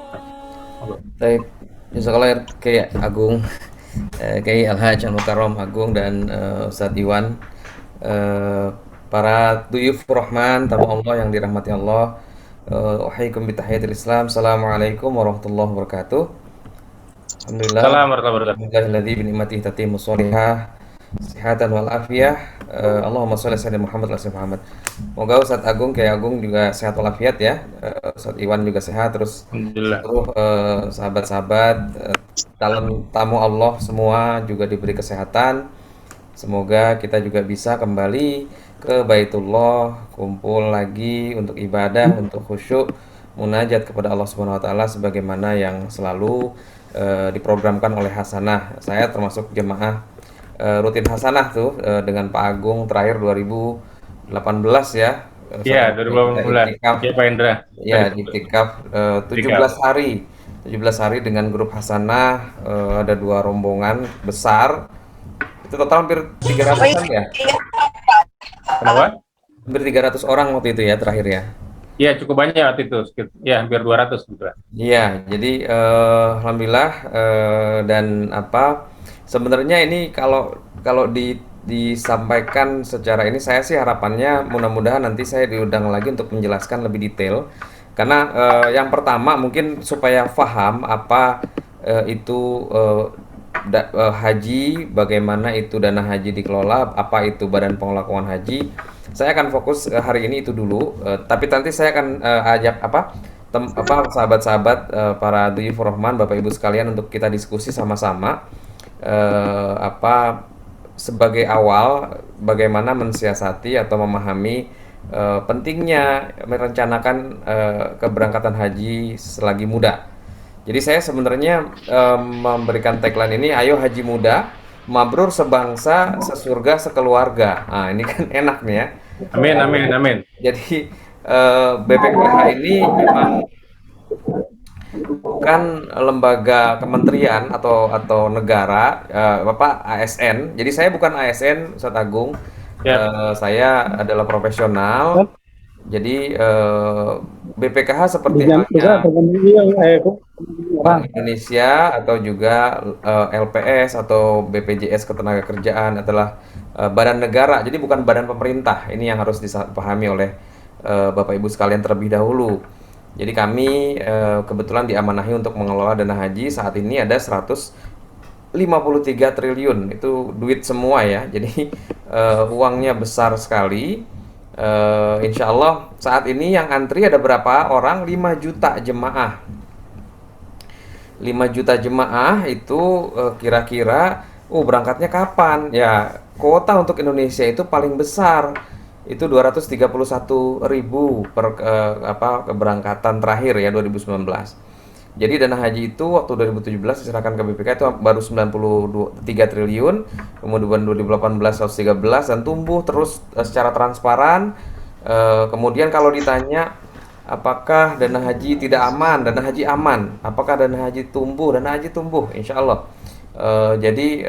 Halo. Baik, jazakallah khair Kiai Agung, Kiai Alhaj Al Mukarram Agung dan Ustadz Iwan, Eh, para duyuf Rahman, tamu Allah yang dirahmati Allah. Wahaikum bitahiyatil Islam. Assalamualaikum warahmatullahi wabarakatuh. Alhamdulillah, Salam warahmatullahi wabarakatuh. alhamdulillahilladzi bi ni'matihi tatimmu sholihah, sihatan wal afiyah. Allahumma sholli ala sayyidina Muhammad wa ala ali Muhammad. Moga Ustadz Agung, Kiai Agung juga sehat walafiat ya. Ustadz Iwan juga sehat, terus Alhamdulillah. seluruh sahabat-sahabat, calon tamu Allah semua juga diberi kesehatan. Semoga kita juga bisa kembali ke Baitullah, kumpul lagi untuk ibadah, untuk khusyuk, munajat kepada Allah Subhanahu wa taala sebagaimana yang selalu diprogramkan oleh Hasanah. Saya termasuk jemaah rutin Hasanah tuh dengan Pak Agung terakhir 2018 ya. Iya, Satu kali kita 2018. iktikaf, Ya, Pak Indra. ya di iktikaf 17 Tikap. hari. 17 hari dengan grup Hasanah, ada dua rombongan besar, itu total hampir 300-an ya? Kenapa? Hampir 300 orang waktu itu ya terakhir ya. Iya, cukup banyak waktu itu. Ya, hampir 200 gitu. Iya, jadi alhamdulillah, dan apa sebenarnya ini kalau kalau disampaikan secara ini, saya sih harapannya mudah-mudahan nanti saya diundang lagi untuk menjelaskan lebih detail. Karena yang pertama mungkin supaya paham apa itu haji, bagaimana itu dana haji dikelola, apa itu Badan Pengelola Keuangan Haji. Saya akan fokus hari ini itu dulu, tapi nanti saya akan ajak sahabat-sahabat, para Duyufur Rahman, Bapak Ibu sekalian, untuk kita diskusi sama-sama, apa sebagai awal bagaimana mensiasati atau memahami pentingnya merencanakan keberangkatan haji selagi muda. Jadi saya sebenarnya memberikan tagline ini, ayo haji muda, mabrur sebangsa, sesurga sekeluarga. Nah, ini kan enak nih ya. Amin, amin, amin. Jadi BPKH ini memang bukan lembaga kementerian atau negara, Bapak ASN. Jadi saya bukan ASN, Ustadz Agung. Ya, Saya adalah profesional. Jadi BPKH seperti halnya Bank Indonesia atau juga LPS atau BPJS Ketenagakerjaan adalah badan negara. Jadi bukan badan pemerintah. Ini yang harus dipahami oleh Bapak Ibu sekalian terlebih dahulu. Jadi kami kebetulan diamanahi untuk mengelola dana haji. Saat ini ada 153 triliun. Itu duit semua ya. Jadi uangnya besar sekali. Insya Allah saat ini yang antri ada berapa orang? 5 juta jemaah. 5 juta jemaah itu kira-kira berangkatnya kapan? Ya, kuota untuk Indonesia itu paling besar. Itu 231.000 per keberangkatan terakhir ya 2019. Jadi dana haji itu waktu 2017 diserahkan ke BPK itu baru 93 triliun, kemudian 2018 113, dan tumbuh terus secara transparan. Kemudian kalau ditanya apakah dana haji tidak aman, dana haji aman. Apakah dana haji tumbuh? Dana haji tumbuh, insya Allah. Jadi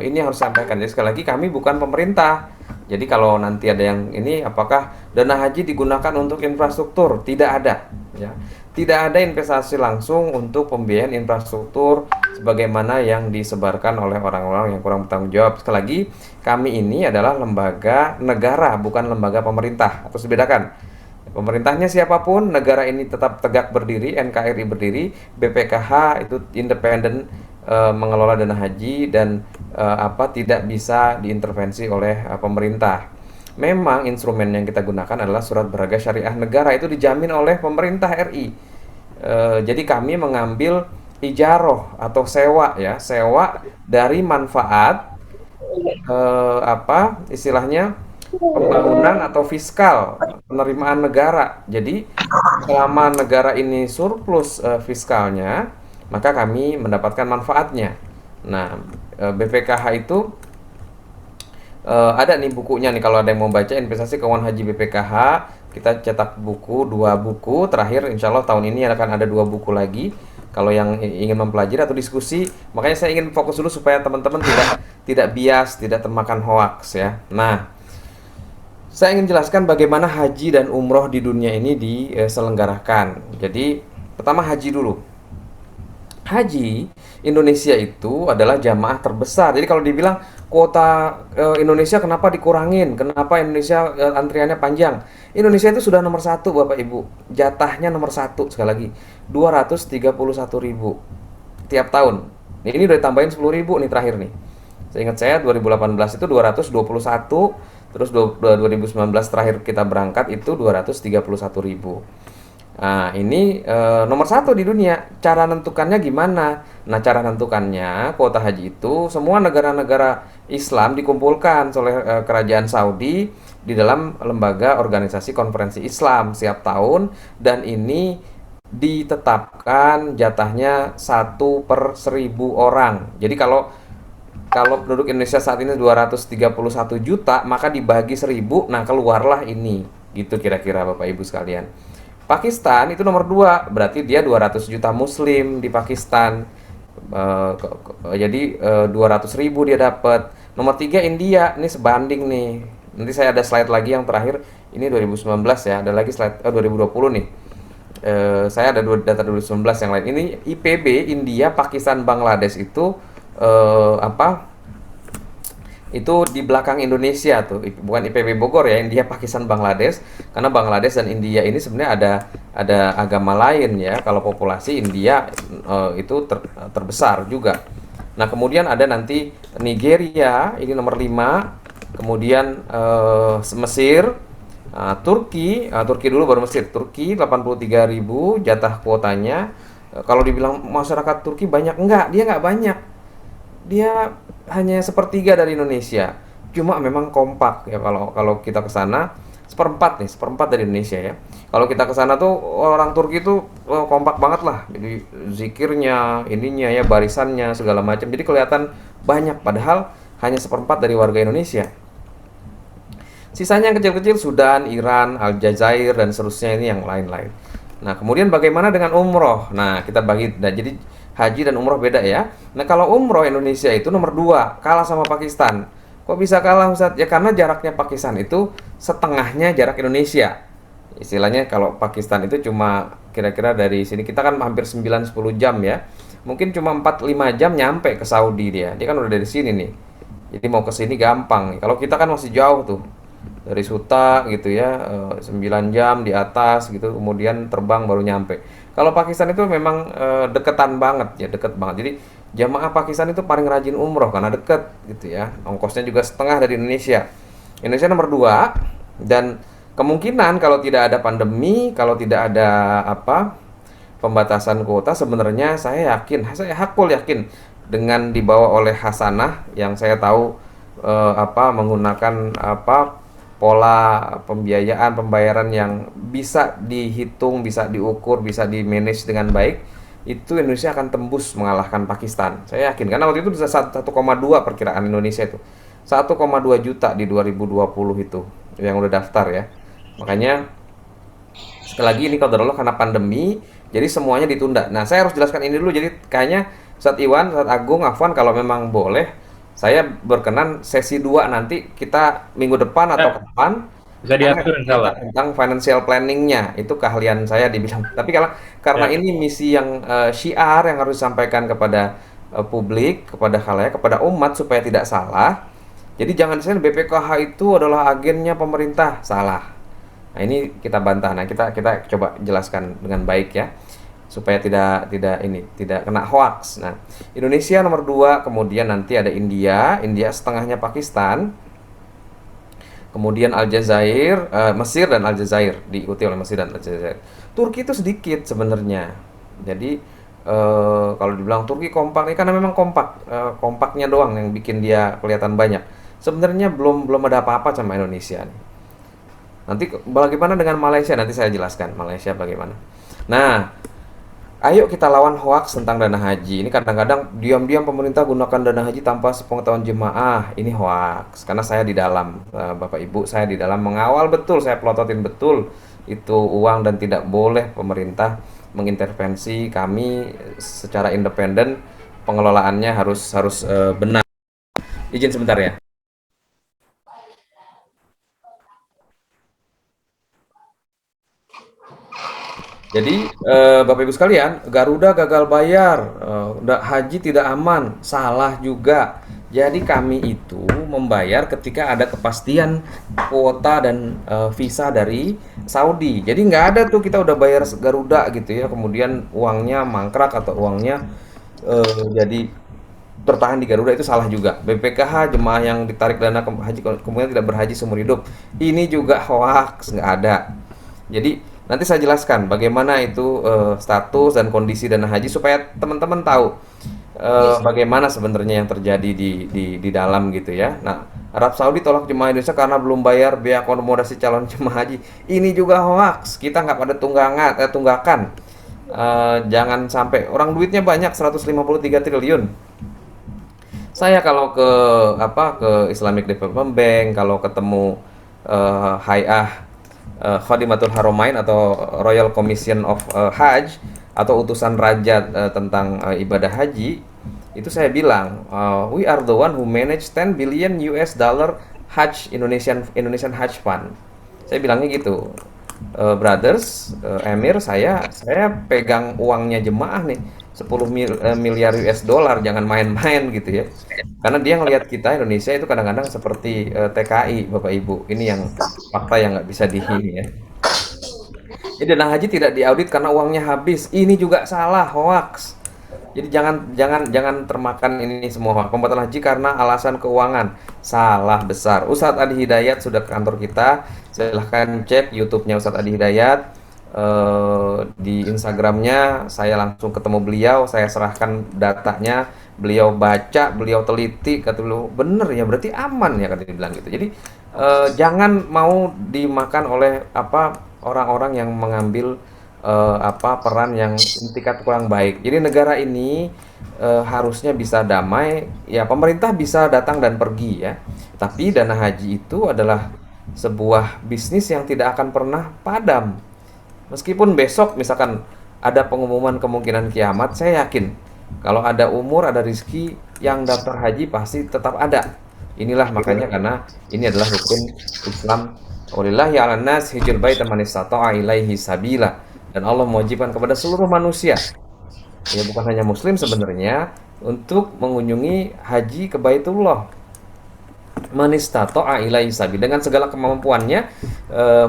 ini harus sampaikan. Jadi sekali lagi kami bukan pemerintah. Jadi kalau nanti ada yang ini, apakah dana haji digunakan untuk infrastruktur? Tidak ada, ya. Tidak ada investasi langsung untuk pembiayaan infrastruktur sebagaimana yang disebarkan oleh orang-orang yang kurang bertanggung jawab. Sekali lagi, kami ini adalah lembaga negara, bukan lembaga pemerintah. Harus dibedakan. Pemerintahnya siapapun, negara ini tetap tegak berdiri, NKRI berdiri, BPKH itu independen mengelola dana haji dan tidak bisa diintervensi oleh pemerintah. Memang instrumen yang kita gunakan adalah surat berharga syariah negara, itu dijamin oleh pemerintah RI. Jadi kami mengambil ijaroh atau sewa ya, sewa dari manfaat istilahnya pembangunan atau fiskal penerimaan negara. Jadi selama negara ini surplus fiskalnya, maka kami mendapatkan manfaatnya. Nah, BPKH itu ada nih bukunya nih, kalau ada yang mau baca investasi keuangan haji BPKH, kita cetak buku, dua buku terakhir, insya Allah tahun ini akan ada dua buku lagi. Kalau yang ingin mempelajari atau diskusi, makanya saya ingin fokus dulu supaya teman-teman tidak bias, tidak termakan hoaks ya. Nah, saya ingin jelaskan bagaimana haji dan umroh di dunia ini diselenggarakan. Jadi pertama haji dulu. Haji Indonesia itu adalah jamaah terbesar. Jadi kalau dibilang kuota Indonesia kenapa dikurangin, kenapa Indonesia antriannya panjang? Indonesia itu sudah nomor satu, Bapak Ibu. Jatahnya nomor satu, sekali lagi 231.000 tiap tahun. Ini udah ditambahin 10.000 nih terakhir nih. Seingat saya 2018 itu 221, terus 2019 terakhir kita berangkat itu 231.000. Nah, ini nomor satu di dunia. Cara nentukannya gimana? Nah, cara nentukannya kuota haji itu semua negara-negara Islam dikumpulkan oleh kerajaan Saudi di dalam lembaga organisasi konferensi Islam setiap tahun, dan ini ditetapkan jatahnya 1/1000 orang. Jadi kalau kalau penduduk Indonesia saat ini 231 juta, maka dibagi 1000, nah keluarlah ini. Gitu kira-kira Bapak Ibu sekalian. Pakistan itu nomor 2, berarti dia 200 juta muslim di Pakistan. Jadi 200 ribu dia dapat. Nomor 3 India, ini sebanding nih. Nanti saya ada slide lagi yang terakhir, ini 2019 ya, ada lagi slide 2020 nih. Saya ada data 2019 yang lain. Ini IPB India, Pakistan, Bangladesh itu apa? Itu di belakang Indonesia tuh, bukan IPB Bogor ya, India, Pakistan, Bangladesh. Karena Bangladesh dan India ini sebenarnya ada agama lain ya. Kalau populasi India itu terbesar juga. Nah, kemudian ada nanti Nigeria, ini nomor 5. Kemudian Mesir, Turki dulu baru Mesir. Turki 83.000 jatah kuotanya. Kalau dibilang masyarakat Turki banyak, enggak, dia enggak banyak. Dia hanya sepertiga dari Indonesia. Cuma memang kompak ya, kalau kalau kita ke sana seperempat nih, seperempat dari Indonesia ya. Kalau kita ke sana tuh orang Turki tuh kompak banget lah. Jadi zikirnya, ininya ya, barisannya segala macam. Jadi kelihatan banyak, padahal hanya seperempat dari warga Indonesia. Sisanya yang kecil-kecil Sudan, Iran, Aljazair, dan seterusnya, ini yang lain-lain. Nah, kemudian bagaimana dengan umroh? Nah, kita bagi, nah, jadi haji dan umroh beda ya. Nah, kalau umroh Indonesia itu nomor 2, kalah sama Pakistan. Kok bisa kalah, Ustaz? Ya karena jaraknya Pakistan itu setengahnya jarak Indonesia. Istilahnya kalau Pakistan itu cuma kira-kira dari sini, kita kan hampir 9-10 jam ya. Mungkin cuma 4-5 jam nyampe ke Saudi dia. Dia kan udah dari sini nih. Jadi mau ke sini gampang. Kalau kita kan masih jauh tuh, dari Suta gitu ya, 9 jam di atas gitu, kemudian terbang baru nyampe. Kalau Pakistan itu memang deketan banget ya, deket banget. Jadi jamaah Pakistan itu paling rajin umroh karena deket gitu ya. Ongkosnya juga setengah dari Indonesia. Indonesia nomor 2, dan kemungkinan kalau tidak ada pandemi, kalau tidak ada apa pembatasan kuota, sebenarnya saya hakul yakin dengan dibawa oleh Hasanah yang saya tahu menggunakan pola pembiayaan pembayaran yang bisa dihitung, bisa diukur, bisa di manage dengan baik, itu Indonesia akan tembus mengalahkan Pakistan. Saya yakin karena waktu itu bisa 1,2 perkiraan Indonesia itu. 1,2 juta di 2020 itu yang udah daftar ya. Makanya sekali lagi ini kalau karena pandemi, jadi semuanya ditunda. Nah, saya harus jelaskan ini dulu. Jadi kayaknya Ustadz Iwan, Ustadz Agung, Afwan, kalau memang boleh, saya berkenan sesi 2 nanti kita minggu depan atau Ya, kapan bisa akan diatur insya cerita Allah. tentang financial planningnya. Itu keahlian saya dibilang. Tapi kalau karena Ya, ini misi yang syiar yang harus disampaikan kepada publik, kepada khalayak, kepada umat supaya tidak salah. Jadi jangan disini BPKH itu adalah agennya pemerintah, salah. Nah, ini kita bantah. Nah, kita kita coba jelaskan dengan baik ya, supaya tidak kena hoax. Nah, Indonesia nomor 2, kemudian nanti ada India, India setengahnya Pakistan, kemudian Aljazair, Mesir dan Aljazair diikuti oleh Mesir dan Aljazair. Turki itu sedikit sebenarnya. Jadi kalau dibilang Turki kompak ini karena memang kompak, kompaknya doang yang bikin dia kelihatan banyak. Sebenarnya belum belum ada apa-apa sama Indonesia nih. Nanti bagaimana dengan Malaysia? Nanti saya jelaskan Malaysia bagaimana. Nah, ayo kita lawan hoaks tentang dana haji. Ini kadang-kadang diam-diam pemerintah gunakan dana haji tanpa sepengetahuan jemaah. Ini hoaks. Karena saya di dalam, Bapak Ibu, saya di dalam mengawal betul, saya pelototin betul itu uang, dan tidak boleh pemerintah mengintervensi kami secara independen. Pengelolaannya harus harus benar. Izin sebentar ya. Jadi, Bapak Ibu sekalian, Garuda gagal bayar, haji tidak aman, salah juga. Jadi kami itu membayar ketika ada kepastian kuota dan visa dari Saudi. Jadi nggak ada tuh kita udah bayar Garuda gitu ya, kemudian uangnya mangkrak atau uangnya jadi bertahan di Garuda, itu salah juga. BPKH jemaah yang ditarik dana haji kemudian tidak berhaji seumur hidup. Ini juga hoax, nggak ada. Jadi nanti saya jelaskan bagaimana itu status dan kondisi dana haji supaya teman-teman tahu bagaimana sebenarnya yang terjadi di dalam gitu ya. Nah, Arab Saudi tolak jemaah Indonesia karena belum bayar biaya akomodasi calon jemaah haji. Ini juga hoax. Kita nggak pada tunggakan. Jangan sampai orang duitnya banyak 153 triliun. Saya kalau ke ke Islamic Development Bank, kalau ketemu Hay'ah Khadimatul Haramain atau Royal Commission of Hajj atau utusan raja tentang ibadah haji, itu saya bilang, we are the one who manage 10 billion US dollar Hajj Indonesian Hajj Fund. Saya bilangnya gitu. Brothers, Emir, saya pegang uangnya jemaah nih, 10 miliar US dollar, jangan main-main gitu ya. Karena dia ngelihat kita Indonesia itu kadang-kadang seperti TKI, Bapak Ibu. Ini yang fakta yang nggak bisa ini ya. Jadi dana haji tidak diaudit karena uangnya habis. Ini juga salah, hoax. Jadi jangan jangan jangan termakan ini semua hoax. Pembatal haji karena alasan keuangan. Salah besar. Ustadz Adi Hidayat sudah ke kantor kita. Silahkan cek YouTube-nya Ustadz Adi Hidayat. Di Instagramnya saya langsung ketemu beliau, saya serahkan datanya, beliau baca, beliau teliti, kata beliau bener ya berarti aman ya, kata dia bilang gitu. Jadi jangan mau dimakan oleh orang-orang yang mengambil peran yang tingkat kurang baik. Jadi negara ini harusnya bisa damai, ya pemerintah bisa datang dan pergi ya. Tapi dana haji itu adalah sebuah bisnis yang tidak akan pernah padam. Meskipun besok misalkan ada pengumuman kemungkinan kiamat, saya yakin kalau ada umur, ada rizki, yang daftar haji pasti tetap ada. Inilah makanya karena ini adalah rukun Islam. Walillahi 'alan nas hijjul bait man istata'a ilaihi sabila. Dan Allah mewajibkan kepada seluruh manusia, ya bukan hanya muslim sebenarnya, untuk mengunjungi haji ke Baitullah. Man istata'a ilaihi sabila, dengan segala kemampuannya,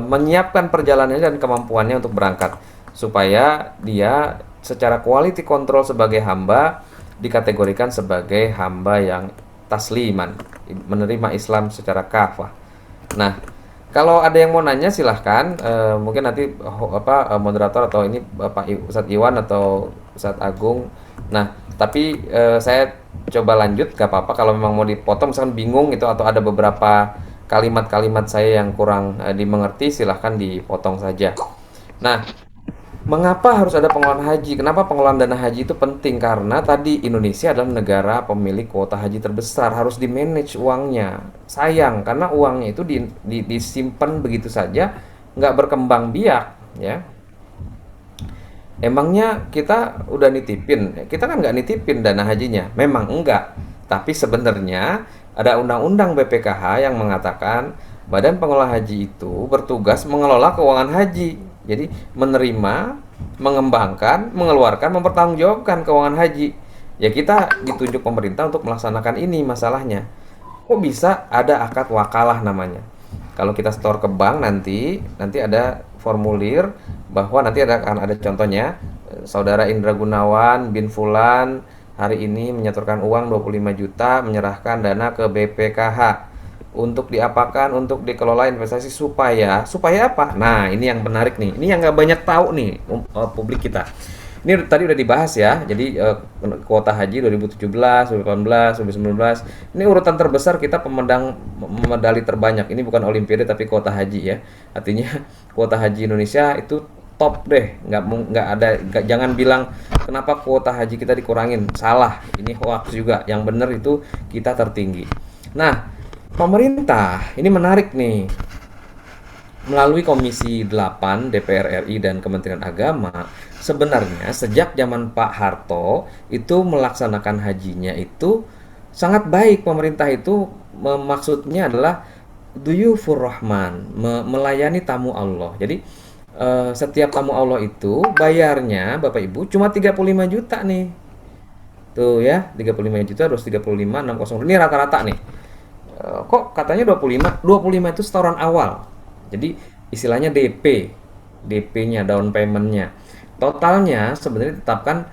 menyiapkan perjalanannya dan kemampuannya untuk berangkat supaya dia secara quality control sebagai hamba dikategorikan sebagai hamba yang tasliman, menerima Islam secara kafah. Nah, kalau ada yang mau nanya silahkan, mungkin nanti moderator atau ini Bapak Ustadz Iwan atau Ustadz Agung. Nah, tapi saya coba lanjut, gak apa-apa kalau memang mau dipotong, misalkan bingung gitu atau ada beberapa kalimat-kalimat saya yang kurang dimengerti, silahkan dipotong saja. Nah, mengapa harus ada pengelolaan haji? Kenapa pengelolaan dana haji itu penting? Karena tadi Indonesia adalah negara pemilik kuota haji terbesar, harus di-manage uangnya. Sayang, karena uangnya itu disimpan begitu saja, nggak berkembang biak, ya. Emangnya kita udah nitipin? Kita kan nggak nitipin dana hajinya. Memang enggak. Tapi sebenarnya ada undang-undang BPKH yang mengatakan Badan Pengelola Haji itu bertugas mengelola keuangan haji. Jadi menerima, mengembangkan, mengeluarkan, mempertanggungjawabkan keuangan haji. Ya kita ditunjuk pemerintah untuk melaksanakan ini masalahnya. Kok bisa ada akad wakalah namanya? Kalau kita store ke bank nanti ada formulir bahwa nanti akan ada contohnya, saudara Indra Gunawan bin Fulan hari ini menyetorkan uang 25 juta menyerahkan dana ke BPKH untuk diapakan, untuk dikelola investasi supaya supaya apa? Nah, ini yang menarik nih. Ini yang nggak banyak tahu nih publik kita. Ini tadi udah dibahas ya. Jadi kuota haji 2017, 2018, 2019. Ini urutan terbesar kita pemendang medali terbanyak. Ini bukan olimpiade tapi kuota haji ya. Artinya kuota haji Indonesia itu top deh. Jangan bilang kenapa kuota haji kita dikurangin. Salah. Ini hoax juga. Yang benar itu kita tertinggi. Nah, pemerintah ini menarik nih. Melalui Komisi 8 DPR RI dan Kementerian Agama, sebenarnya sejak zaman Pak Harto itu melaksanakan hajinya itu sangat baik. Pemerintah itu maksudnya adalah duyufur rahman, melayani tamu Allah. Jadi setiap tamu Allah itu bayarnya Bapak Ibu cuma 35 juta nih. Tuh ya, 35 juta, 235, 600. Ini rata-rata nih. Kok katanya 25? 25 itu setoran awal. Jadi istilahnya DP. DP-nya, down payment-nya. Totalnya sebenarnya ditetapkan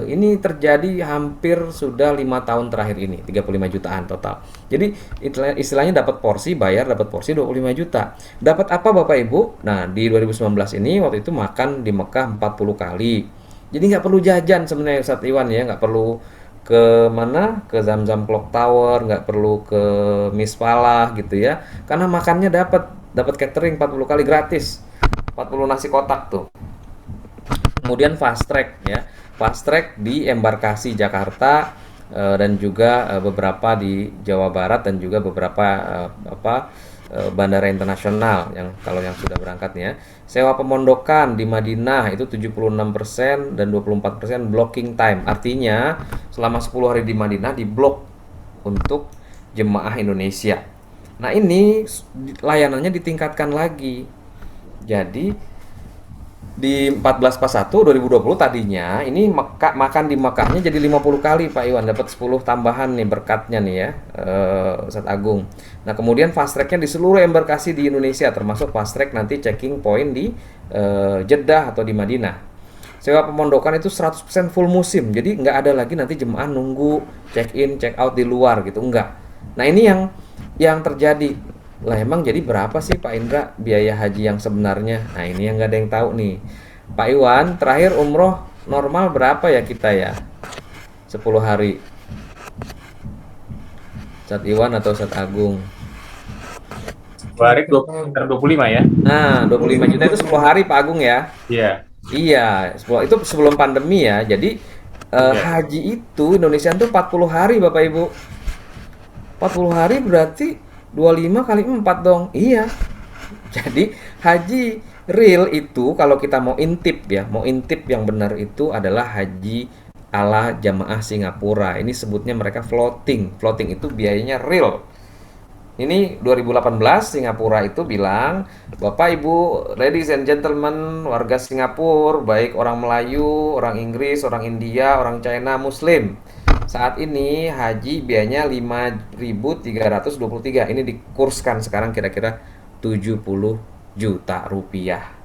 ini terjadi hampir sudah 5 tahun terakhir ini, 35 jutaan total. Jadi istilahnya dapat porsi, bayar dapat porsi 25 juta. Dapat apa Bapak Ibu? Nah, di 2019 ini waktu itu makan di Mekah 40 kali. Jadi nggak perlu jajan sebenarnya Ustadz Iwan ya, nggak perlu ke mana, ke Zamzam Clock Tower, nggak perlu ke Mispalah gitu ya, karena makannya dapat dapat catering 40 kali gratis, 40 nasi kotak tuh. Kemudian fast track ya, fast track di embarkasi Jakarta, dan juga beberapa di Jawa Barat dan juga beberapa bandara internasional yang kalau yang sudah berangkatnya. Sewa pemondokan di Madinah itu 76% dan 24% blocking time. Artinya selama 10 hari di Madinah diblok untuk jemaah Indonesia. Nah, ini layanannya ditingkatkan lagi. Jadi di 14 pas 1 2020 tadinya ini makan di Mekahnya jadi 50 kali Pak Iwan, dapat 10 tambahan nih berkatnya nih ya, Ustadz Agung. Nah, kemudian fast tracknya di seluruh embarkasi di Indonesia, termasuk fast track nanti checking point di Jeddah atau di Madinah. Sewa pemondokan itu 100% full musim, jadi nggak ada lagi nanti jemaah nunggu check in check out di luar gitu, enggak. Nah, ini yang terjadi. Lah, emang jadi berapa sih Pak Indra biaya haji yang sebenarnya? Nah, ini yang nggak ada yang tahu nih. Pak Iwan, terakhir umroh normal berapa ya kita ya? 10 hari. Ustadz Iwan atau Ustadz Agung? 2 hari 20, sekitar 25 ya. Nah, 25 juta itu 10 hari Pak Agung ya? Iya. Iya, itu sebelum pandemi ya. Jadi Iya. haji itu Indonesia itu 40 hari Bapak Ibu. 40 hari berarti 25 kali 4 dong. Iya. Jadi haji real itu kalau kita mau intip ya, mau intip yang benar itu adalah haji ala jamaah Singapura. Ini sebutnya mereka floating. Floating itu biayanya real. Ini 2018 Singapura itu bilang, Bapak Ibu, ladies and gentlemen, warga Singapura, baik orang Melayu, orang Inggris, orang India, orang China, Muslim. Saat ini haji biayanya 5.323. Ini dikurskan sekarang kira-kira 70 juta rupiah.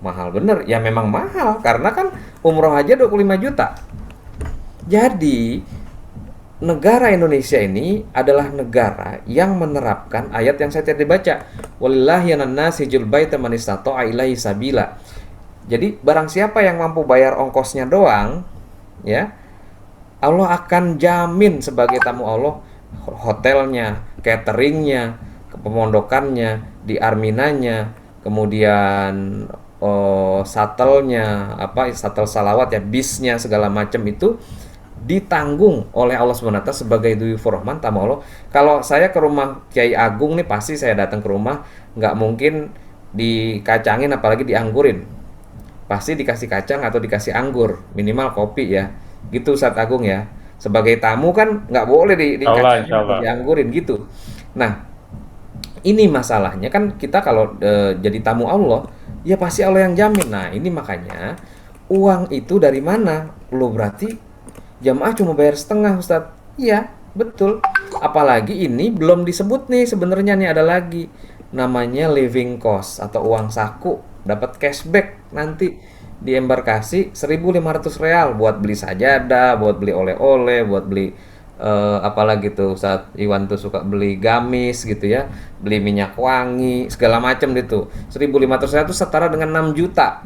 Mahal bener. Ya memang mahal karena kan umroh aja 25 juta. Jadi negara Indonesia ini adalah negara yang menerapkan ayat yang saya tadi baca, walillahi 'alan nasi hijjul baita man istata'a ilaihi sabila. Jadi barang siapa yang mampu bayar ongkosnya doang ya, Allah akan jamin sebagai tamu Allah hotelnya, cateringnya, pemondokannya, di Arminanya, kemudian shuttle-nya, shuttle salawat ya, bisnya segala macam itu ditanggung oleh Allah SWT sebagai duyufur rahman tamu Allah. Kalau saya ke rumah Kiai Agung nih pasti saya datang ke rumah nggak mungkin dikacangin apalagi dianggurin. Pasti dikasih kacang atau dikasih anggur, minimal kopi ya. Gitu Ustadz Agung ya. Sebagai tamu kan nggak boleh Insya Allah, dikacangin insya atau Allah. dianggurin gitu. Nah, ini masalahnya kan kita kalau jadi tamu Allah, ya pasti Allah yang jamin. Nah, ini makanya uang itu dari mana? Lo berarti jamaah cuma bayar setengah Ustadz. Iya, betul. Apalagi ini belum disebut nih sebenarnya nih ada lagi namanya living cost atau uang saku, dapat cashback nanti di embarkasi 1.500 real buat beli sajadah, buat beli oleh-oleh, buat beli apalagi tuh saat Iwan tuh suka beli gamis gitu ya, beli minyak wangi segala macam gitu. 1.500 real itu setara dengan 6 juta.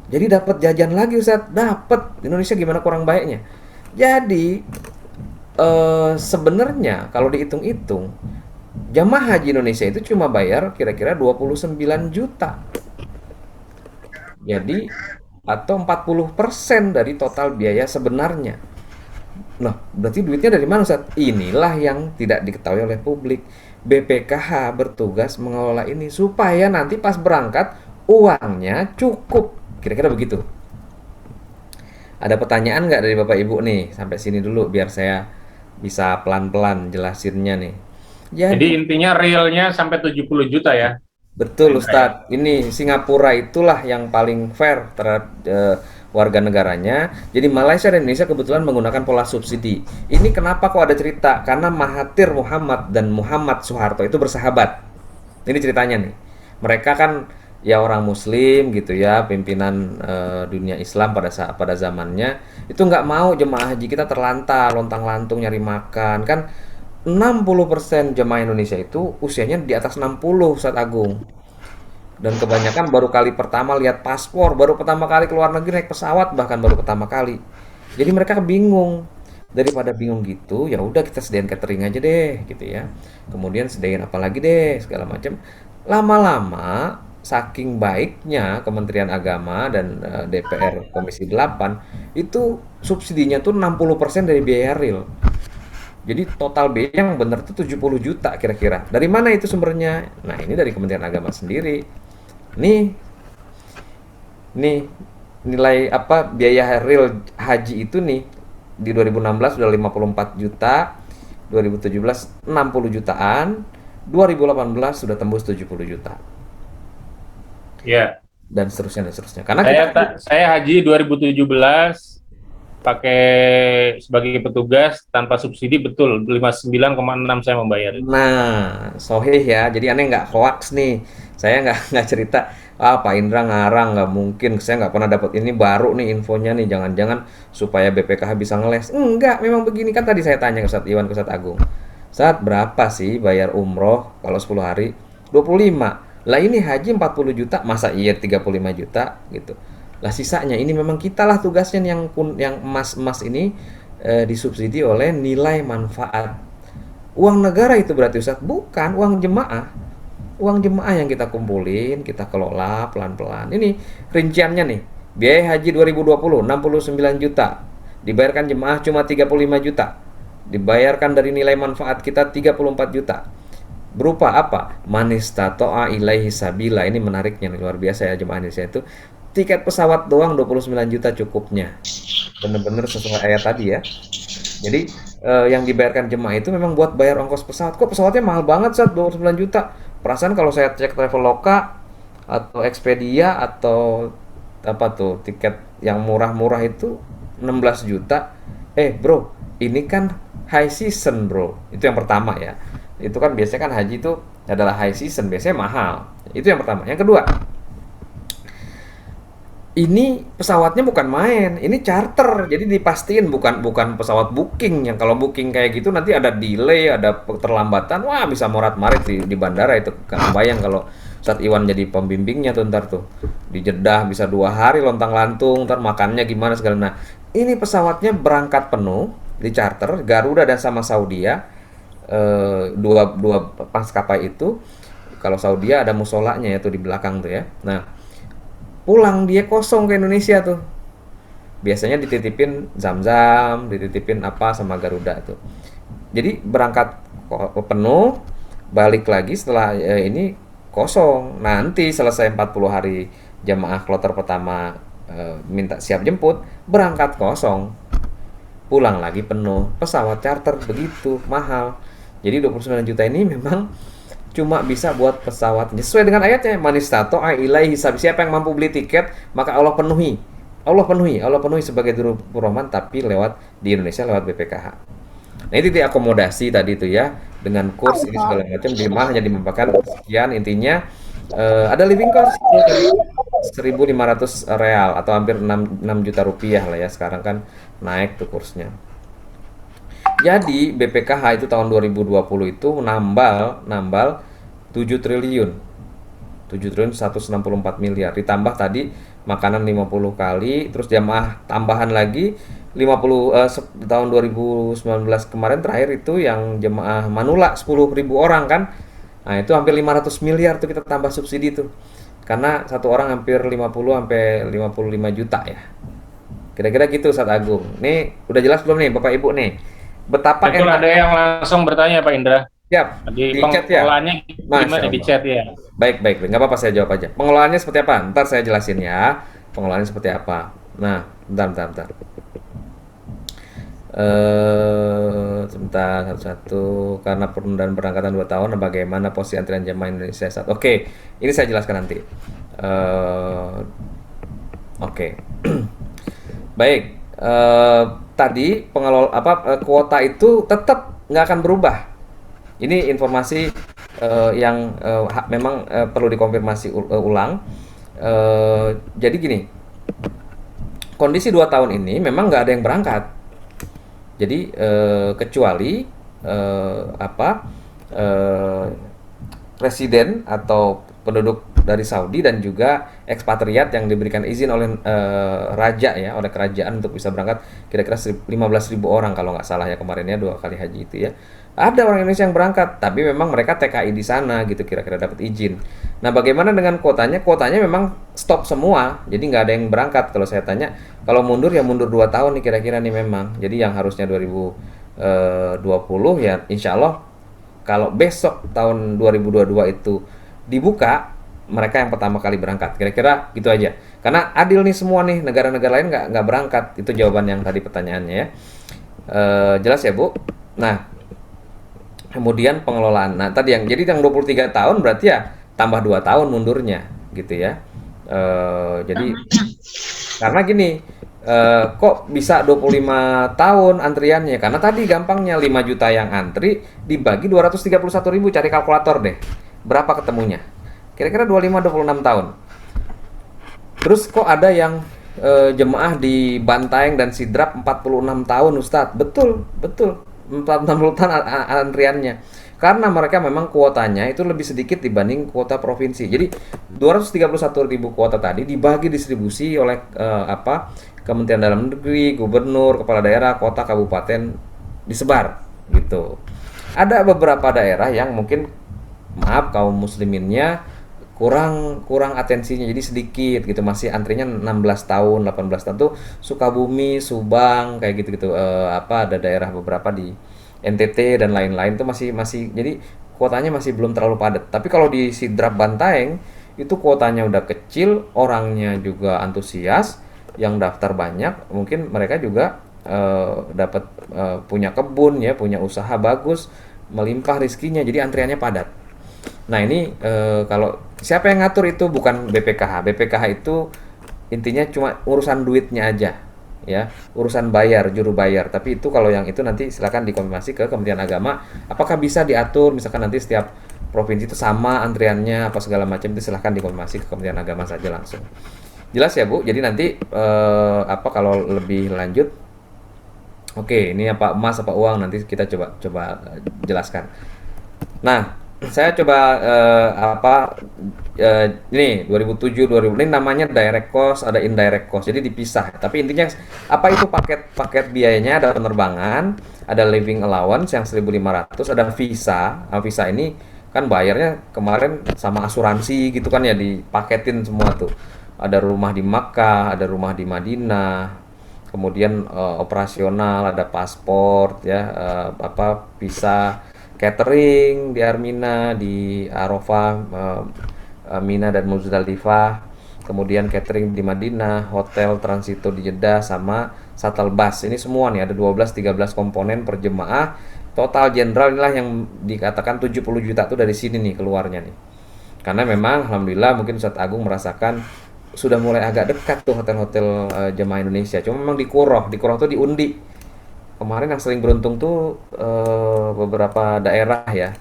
Jadi dapat jajan lagi Ustaz, dapat. Indonesia gimana kurang baiknya. Jadi sebenarnya kalau dihitung-hitung jamaah haji Indonesia itu cuma bayar kira-kira 29 juta. Jadi atau 40% dari total biaya sebenarnya. Nah, berarti duitnya dari mana Ustaz? Inilah yang tidak diketahui oleh publik. BPKH bertugas mengelola ini supaya nanti pas berangkat uangnya cukup. Kira-kira begitu. Ada pertanyaan nggak dari Bapak Ibu nih? Sampai sini dulu biar saya bisa pelan-pelan jelasinnya nih. Jadi Jadi intinya realnya sampai 70 juta ya. Betul Indra ya. Ustadz, ini Singapura itulah yang paling fair terhadap warga negaranya. Jadi Malaysia dan Indonesia kebetulan menggunakan pola subsidi. Ini kenapa kok ada cerita? Karena Mahathir Muhammad dan Muhammad Soeharto itu bersahabat. Ini ceritanya nih. Mereka kan ya orang Muslim gitu ya, pimpinan dunia Islam pada zamannya itu nggak mau jemaah haji kita terlantar, lontang-lantung nyari makan kan. 60% jemaah Indonesia itu usianya di atas 60 saat Agung. Dan kebanyakan baru kali pertama lihat paspor, baru pertama kali keluar negeri naik pesawat bahkan baru pertama kali. Jadi mereka bingung. Daripada bingung gitu, ya udah kita sediain catering aja deh gitu ya. Kemudian sediain apa lagi deh segala macam. Lama-lama saking baiknya Kementerian Agama dan DPR Komisi 8 itu subsidinya tuh 60% dari biaya real. Jadi total biaya yang benar tuh 70 juta kira-kira. Dari mana itu sumbernya? Nah, ini dari Kementerian Agama sendiri. Nih, nih nilai apa biaya real haji itu nih di 2016 sudah 54 juta, 2017 60 jutaan, 2018 sudah tembus 70 juta Ya, dan seterusnya. Karena kita kan saya haji 2017 pakai sebagai petugas tanpa subsidi betul 59,6 saya membayar itu. nah, sohih ya. Jadi aneh nggak hoax nih. Saya nggak nggak cerita, ah Pak Indra ngarang, nggak mungkin. Saya nggak pernah dapat ini baru nih infonya nih. Jangan-jangan supaya BPKH bisa ngeles. Enggak, memang begini kan tadi saya tanya ke Ustadz Iwan, ke Ustadz Agung. Saat berapa sih bayar umroh kalau 10 hari? 25. Lah ini haji 40 juta, masa iya 35 juta gitu. Lah sisanya ini memang kita lah tugasnya nih yang emas-emas ini disubsidi oleh nilai manfaat. Uang negara itu berarti Ustaz, bukan uang jemaah. Uang jemaah yang kita kumpulin, kita kelola pelan-pelan. Ini rinciannya nih. Biaya haji 2020 69 juta. Dibayarkan jemaah cuma 35 juta. Dibayarkan dari nilai manfaat kita 34 juta. Berupa apa? Manistato'a ilaihi sabila. Ini menariknya nih, luar biasa ya jemaah Indonesia itu. Tiket pesawat doang 29 juta cukupnya. Bener-bener sesuai ayat tadi ya. Jadi yang dibayarkan jemaah itu memang buat bayar ongkos pesawat. Kok pesawatnya mahal banget saat 29 juta? Perasaan kalau saya cek Traveloka atau Expedia atau apa tuh tiket yang murah-murah itu 16 juta. Bro, ini kan high season bro. Itu yang pertama ya. Itu kan biasanya kan haji itu adalah high season, biasanya mahal. Itu yang pertama. Yang kedua, ini pesawatnya bukan main, ini charter. Jadi dipastiin bukan bukan pesawat booking yang kalau booking kayak gitu nanti ada delay, ada keterlambatan. Wah, bisa morat-marit di bandara itu. Kan bayang kalau saat Iwan jadi pembimbingnya tuh ntar tuh. Di Jeddah bisa 2 hari lontang-lantung, ntar makannya gimana segala. Nah, ini pesawatnya berangkat penuh di charter Garuda dan sama Saudia. Dua dua maskapai itu. Kalau Saudia ada musolanya ya tuh di belakang tuh ya. Nah, pulang dia kosong ke Indonesia tuh. Biasanya dititipin Zam-Zam, dititipin apa sama Garuda tuh. Jadi berangkat penuh, balik lagi setelah ini kosong. Nanti selesai 40 hari jamaah kloter pertama minta siap jemput, berangkat kosong. Pulang lagi penuh. Pesawat charter begitu mahal. Jadi 29 juta ini memang cuma bisa buat pesawat sesuai dengan ayatnya manistato ilaihi hisab, siapa yang mampu beli tiket maka Allah penuhi sebagai juru rahman tapi lewat di Indonesia lewat BPKH. Nah itu diakomodasi tadi itu ya dengan kurs ini segala macam jemaah hanya dimakan sekian intinya ada living cost 1.500 real atau hampir 6 juta rupiah lah ya sekarang kan naik tuh kursnya. Jadi BPKH itu tahun 2020 itu nambal nambal 7 triliun. 7 triliun 164 miliar. Ditambah tadi makanan 50 kali, terus jamaah tambahan lagi 50 tahun 2019 kemarin terakhir itu yang jemaah Manula 10.000 orang kan. Nah, itu hampir 500 miliar tuh kita tambah subsidi tuh. Karena satu orang hampir 50 sampai 55 juta ya. Kira-kira gitu Ustaz Agung. Nih, udah jelas belum nih Bapak Ibu nih? Betapa Betul, ada enaknya. yang langsung bertanya Pak Indra. Siap, Di di chat ya. pengelolaannya Masya gimana di Allah. chat ya? Baik, baik, baik. Nggak apa-apa saya jawab aja. Pengelolaannya seperti apa? Ntar saya jelasin ya. Pengelolaannya seperti apa. Nah, bentar, bentar, bentar. Sebentar satu-satu. Karena penundaan berangkatan 2 tahun, bagaimana posisi antrian jemaah Indonesia saat? Oke, ini saya jelaskan nanti. Eh, oke. Baik. Tadi kuota itu tetap nggak akan berubah. Ini informasi yang memang perlu dikonfirmasi ulang. Jadi gini, kondisi 2 tahun ini memang nggak ada yang berangkat. Jadi kecuali apa eh, residen atau penduduk dari Saudi dan juga ekspatriat yang diberikan izin oleh raja ya, oleh kerajaan untuk bisa berangkat kira-kira 15.000 orang kalau nggak salah ya kemarin ya 2 kali haji itu ya. Ada orang Indonesia yang berangkat, tapi memang mereka TKI di sana gitu kira-kira dapat izin. Nah, bagaimana dengan kuotanya? Kuotanya memang stop semua, jadi nggak ada yang berangkat. Kalau saya tanya, kalau mundur ya mundur 2 tahun nih kira-kira nih memang. Jadi yang harusnya 2020 ya insya Allah kalau besok tahun 2022 itu dibuka, mereka yang pertama kali berangkat. Kira-kira gitu aja. Karena adil nih semua nih, negara-negara lain nggak berangkat. Itu jawaban yang tadi pertanyaannya ya. Jelas ya Bu? Nah, kemudian pengelolaan. Nah, tadi yang jadi yang 23 tahun berarti ya tambah 2 tahun mundurnya gitu ya. Jadi karena gini, kok bisa 25 tahun antriannya? Karena tadi gampangnya 5 juta yang antri dibagi 231.000, cari kalkulator deh. Berapa ketemunya? Kira-kira 25-26 tahun. Terus kok ada yang jemaah di Bantaeng dan Sidrap 46 tahun Ustadz? Betul, betul. 60 tahun antriannya. Karena mereka memang kuotanya itu lebih sedikit dibanding kuota provinsi. Jadi 231.000 kuota tadi dibagi distribusi oleh Kementerian Dalam Negeri, gubernur, kepala daerah, kota, kabupaten disebar gitu. Ada beberapa daerah yang mungkin maaf kaum musliminnya kurang atensinya jadi sedikit gitu masih antrinya 16 tahun 18 tahun tuh Sukabumi, Subang kayak gitu-gitu ada daerah beberapa di NTT dan lain-lain tuh masih jadi kuotanya masih belum terlalu padat. Tapi kalau di Sidrap Bantaeng itu kuotanya udah kecil, orangnya juga antusias, yang daftar banyak, mungkin mereka juga dapat punya kebun ya, punya usaha bagus, melimpah rizkinya, jadi antriannya padat. Nah ini kalau siapa yang ngatur itu bukan BPKH. BPKH itu intinya cuma urusan duitnya aja, ya urusan bayar juru bayar. Tapi itu kalau yang itu nanti silakan dikonfirmasi ke Kementerian Agama. Apakah bisa diatur? Misalkan nanti setiap provinsi itu sama antriannya apa segala macam itu silahkan dikonfirmasi ke Kementerian Agama saja langsung. Jelas ya Bu. Jadi nanti kalau lebih lanjut, oke ini apa emas apa uang nanti kita coba jelaskan. Nah, saya coba ini 2007 2000 ini namanya direct cost, ada indirect cost. Jadi dipisah. Tapi intinya apa itu paket biayanya? Ada penerbangan, ada living allowance yang 1.500, ada visa. Nah, visa ini kan bayarnya kemarin sama asuransi gitu kan ya dipaketin semua tuh. Ada rumah di Makkah, ada rumah di Madinah. Kemudian operasional, ada paspor ya, visa catering di Armina, di Arafah, Mina dan Muzdalifah, kemudian catering di Madinah, hotel transito di Jeddah sama shuttle bus. Ini semua nih ada 12-13 komponen per jemaah. Total general inilah yang dikatakan 70 juta tuh dari sini nih keluarnya nih. Karena memang alhamdulillah mungkin Ustadz Agung merasakan sudah mulai agak dekat tuh hotel-hotel jemaah Indonesia. Cuma memang di Kuroh tuh diundi. Kemarin yang sering beruntung tuh beberapa daerah ya,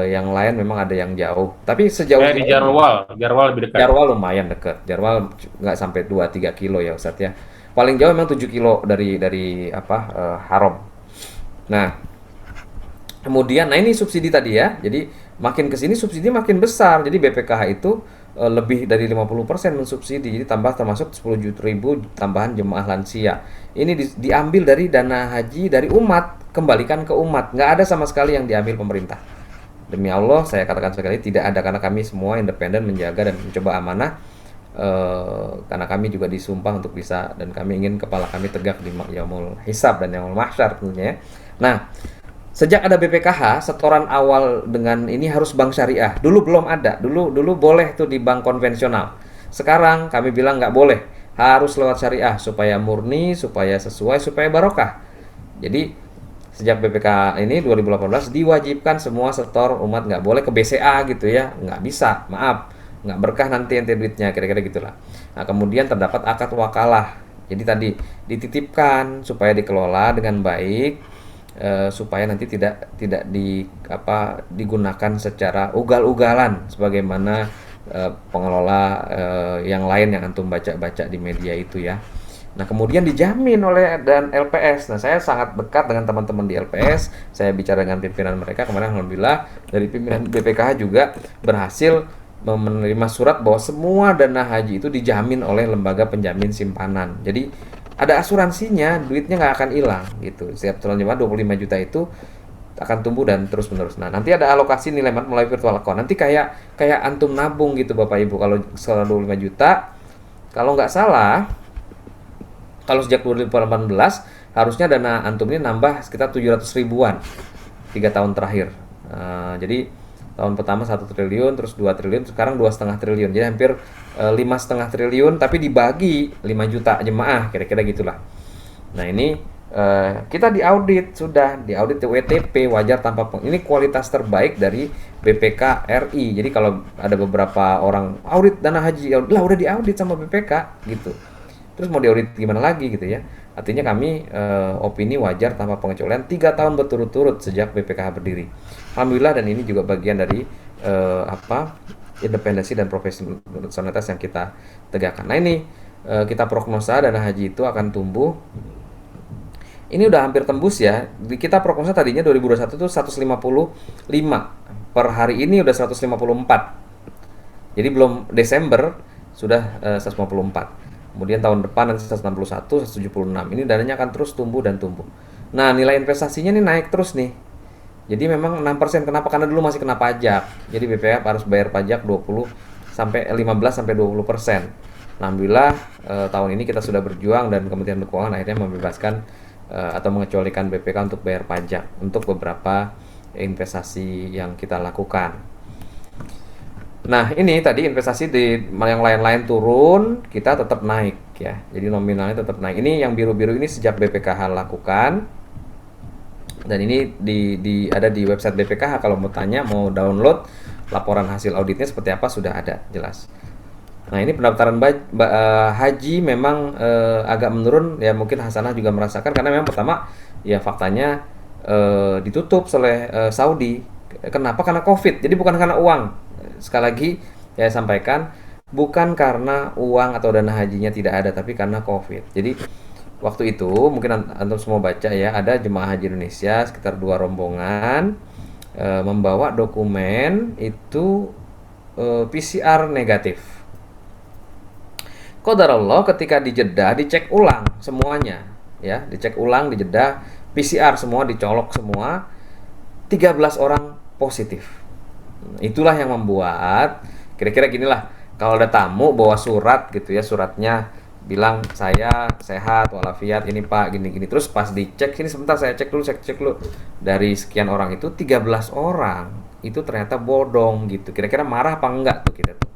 yang lain memang ada yang jauh. Tapi sejauh Di Jarwal lebih dekat. Jarwal lumayan dekat. Jarwal nggak sampai 2-3 kilo ya Ustadz ya. Paling jauh memang 7 kilo dari Haram. Nah, kemudian nah ini subsidi tadi ya. Jadi makin ke sini subsidi makin besar. Jadi BPKH itu lebih dari 50% mensubsidi. Jadi tambah termasuk 10.000 tambahan jemaah lansia. Ini diambil dari dana haji dari umat, kembalikan ke umat. Nggak ada sama sekali yang diambil pemerintah. Demi Allah saya katakan sekali tidak ada, karena kami semua independen menjaga dan mencoba amanah. Karena kami juga disumpah untuk bisa, dan kami ingin kepala kami tegak di yaumul hisab dan yaumul mahsyar tentunya. Nah, sejak ada BPKH, setoran awal dengan ini harus bank syariah. Dulu belum ada. Dulu boleh tuh di bank konvensional. Sekarang kami bilang nggak boleh. Harus lewat syariah supaya murni, supaya sesuai, supaya barokah. Jadi sejak BPK ini 2018 diwajibkan semua setor umat nggak boleh ke BCA gitu ya, nggak bisa, maaf, nggak berkah nanti ente duitnya, kira-kira gitulah. Nah kemudian terdapat akad wakalah, jadi tadi dititipkan supaya dikelola dengan baik, supaya nanti tidak digunakan secara ugal-ugalan sebagaimana pengelola yang lain yang antum baca-baca di media itu ya. Nah, kemudian dijamin oleh dan LPS. Nah, saya sangat dekat dengan teman-teman di LPS. Saya bicara dengan pimpinan mereka kemarin, alhamdulillah dari pimpinan BPKH juga berhasil menerima surat bahwa semua dana haji itu dijamin oleh lembaga penjamin simpanan. Jadi ada asuransinya, duitnya nggak akan hilang gitu. Setiap calon jemaah 25 juta itu akan tumbuh dan terus menerus. Nah, nanti ada alokasi nilai melalui virtual account. Nanti kayak antum nabung gitu Bapak Ibu. Kalau 25 juta, kalau nggak salah, kalau sejak 2018 harusnya dana antum ini nambah sekitar 700 ribuan 3 tahun terakhir. Jadi tahun pertama 1 triliun, terus 2 triliun, sekarang 2,5 triliun. Jadi hampir 5,5 triliun, tapi dibagi 5 juta jemaah, kira-kira gitulah. Nah ini kita diaudit, sudah diaudit WTP wajar tanpa ini kualitas terbaik dari BPK RI. Jadi kalau ada beberapa orang audit dana haji, lah udah diaudit sama BPK gitu. Terus mau diaudit gimana lagi gitu ya. Artinya kami opini wajar tanpa pengecualian 3 tahun berturut-turut sejak BPKH berdiri. Alhamdulillah, dan ini juga bagian dari independensi dan profesionalitas yang kita tegakkan. Nah ini kita prognosa dana haji itu akan tumbuh. Ini udah hampir tembus ya. Kita prognosa tadinya 2021 itu 155. Per hari ini udah 154. Jadi belum Desember sudah 154. Kemudian tahun depan nanti 161, 176. Ini dananya akan terus tumbuh dan tumbuh. Nah, nilai investasinya nih naik terus nih. Jadi memang 6%. Kenapa? Karena dulu masih kena pajak. Jadi BPH harus bayar pajak 15 sampai 20%. Alhamdulillah tahun ini kita sudah berjuang dan Kementerian Keuangan akhirnya membebaskan atau mengecualikan BPK untuk bayar pajak untuk beberapa investasi yang kita lakukan. Nah, ini tadi investasi di yang lain-lain turun, kita tetap naik ya. Jadi nominalnya tetap naik. Ini yang biru-biru ini sejak BPKH lakukan. Dan ini ada di website BPKH, kalau mau tanya, mau download laporan hasil auditnya seperti apa sudah ada, jelas. Nah, ini pendaftaran haji memang agak menurun ya, mungkin Hasanah juga merasakan karena memang pertama ya faktanya ditutup oleh Saudi. Kenapa? Karena Covid. Jadi bukan karena uang. Sekali lagi saya sampaikan, bukan karena uang atau dana hajinya tidak ada, tapi karena Covid. Jadi waktu itu mungkin antum semua baca ya, ada jemaah haji Indonesia sekitar 2 rombongan membawa dokumen itu PCR negatif. Qadarullah ketika di Jeddah dicek ulang semuanya ya, dicek ulang di Jeddah, PCR semua dicolok semua, 13 orang positif. Itulah yang membuat kira-kira ginilah, kalau ada tamu bawa surat gitu ya, suratnya bilang saya sehat walafiat ini Pak gini-gini, terus pas dicek, ini sebentar saya cek dulu, dari sekian orang itu 13 orang itu ternyata bodong gitu. Kira-kira marah apa enggak tuh kita tuh?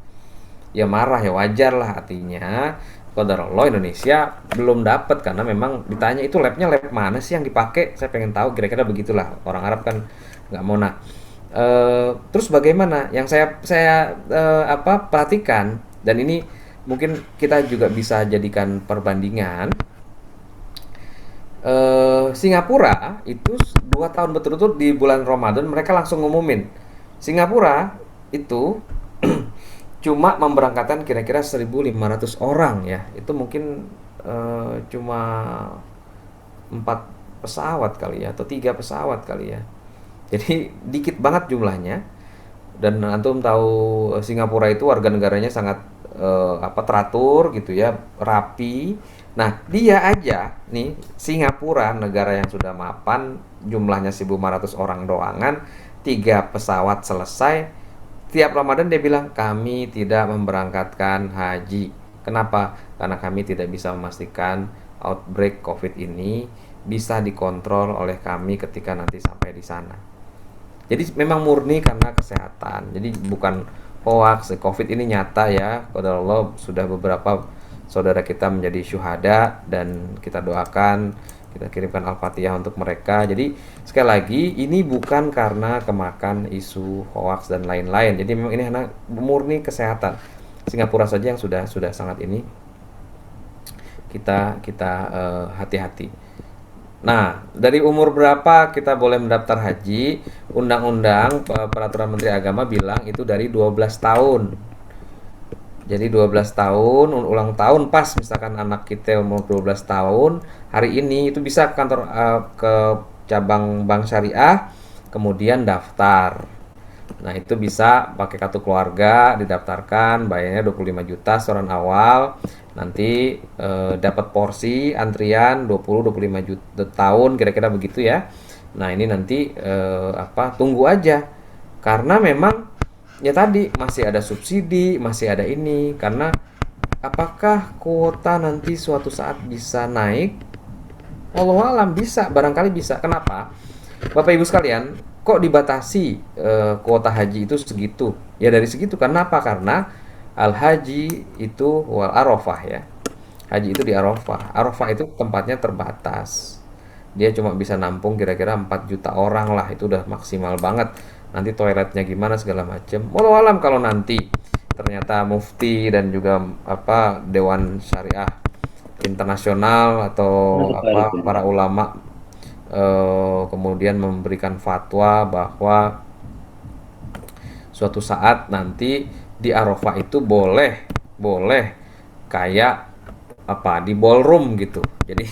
Ya marah, ya wajar lah, artinya qadarullah Indonesia belum dapat karena memang ditanya itu labnya lab mana sih yang dipakai, saya pengen tahu, kira-kira begitulah, orang Arab kan nggak mau. Nah terus bagaimana yang saya perhatikan, dan ini mungkin kita juga bisa jadikan perbandingan, Singapura itu 2 tahun berturut-turut di bulan Ramadan mereka langsung ngumumin. Singapura itu cuma memberangkatkan kira-kira 1.500 orang ya, itu mungkin cuma 4 pesawat kali ya, atau 3 pesawat kali ya, jadi dikit banget jumlahnya. Dan antum tahu Singapura itu warga negaranya sangat teratur gitu ya, rapi. Nah dia aja nih, Singapura negara yang sudah mapan, jumlahnya 1.500 orang doangan, 3 pesawat selesai. Tiap Ramadan dia bilang kami tidak memberangkatkan haji. Kenapa? Karena kami tidak bisa memastikan outbreak COVID ini bisa dikontrol oleh kami ketika nanti sampai di sana. Jadi memang murni karena kesehatan. Jadi bukan hoax. COVID ini nyata ya. Qadarullah sudah beberapa saudara kita menjadi syuhada dan kita doakan, Kita kirimkan Al-Fatihah untuk mereka. Jadi sekali lagi ini bukan karena kemakan isu hoax dan lain-lain. Jadi memang ini hanya murni kesehatan. Singapura saja yang sudah sangat ini kita kita hati-hati. Nah, dari umur berapa kita boleh mendaftar haji? Undang-undang peraturan Menteri Agama bilang itu dari 12 tahun. Jadi 12 tahun, ulang tahun pas misalkan anak kita umur 12 tahun, hari ini itu bisa ke kantor ke cabang bank syariah, kemudian daftar. Nah, itu bisa pakai kartu keluarga, didaftarkan, bayarnya 25 juta setoran awal. Nanti dapat porsi antrian 20-25 juta tahun kira-kira begitu ya. Nah, ini nanti tunggu aja. Karena memang ya tadi masih ada subsidi, masih ada ini karena apakah kuota nanti suatu saat bisa naik? Wallahu alam bisa, barangkali bisa. Kenapa? Bapak Ibu sekalian, kok dibatasi kuota haji itu segitu? Ya dari segitu. Kenapa? Karena al-haji itu wal arafah ya. Haji itu di Arafah. Arafah itu tempatnya terbatas. Dia cuma bisa nampung kira-kira 4 juta orang lah. Itu udah maksimal banget. Nanti toiletnya gimana segala macam. Walau alam kalau nanti ternyata mufti dan juga Dewan Syariah Internasional atau para ulama kemudian memberikan fatwa bahwa suatu saat nanti di Arafah itu boleh kayak di ballroom gitu. Jadi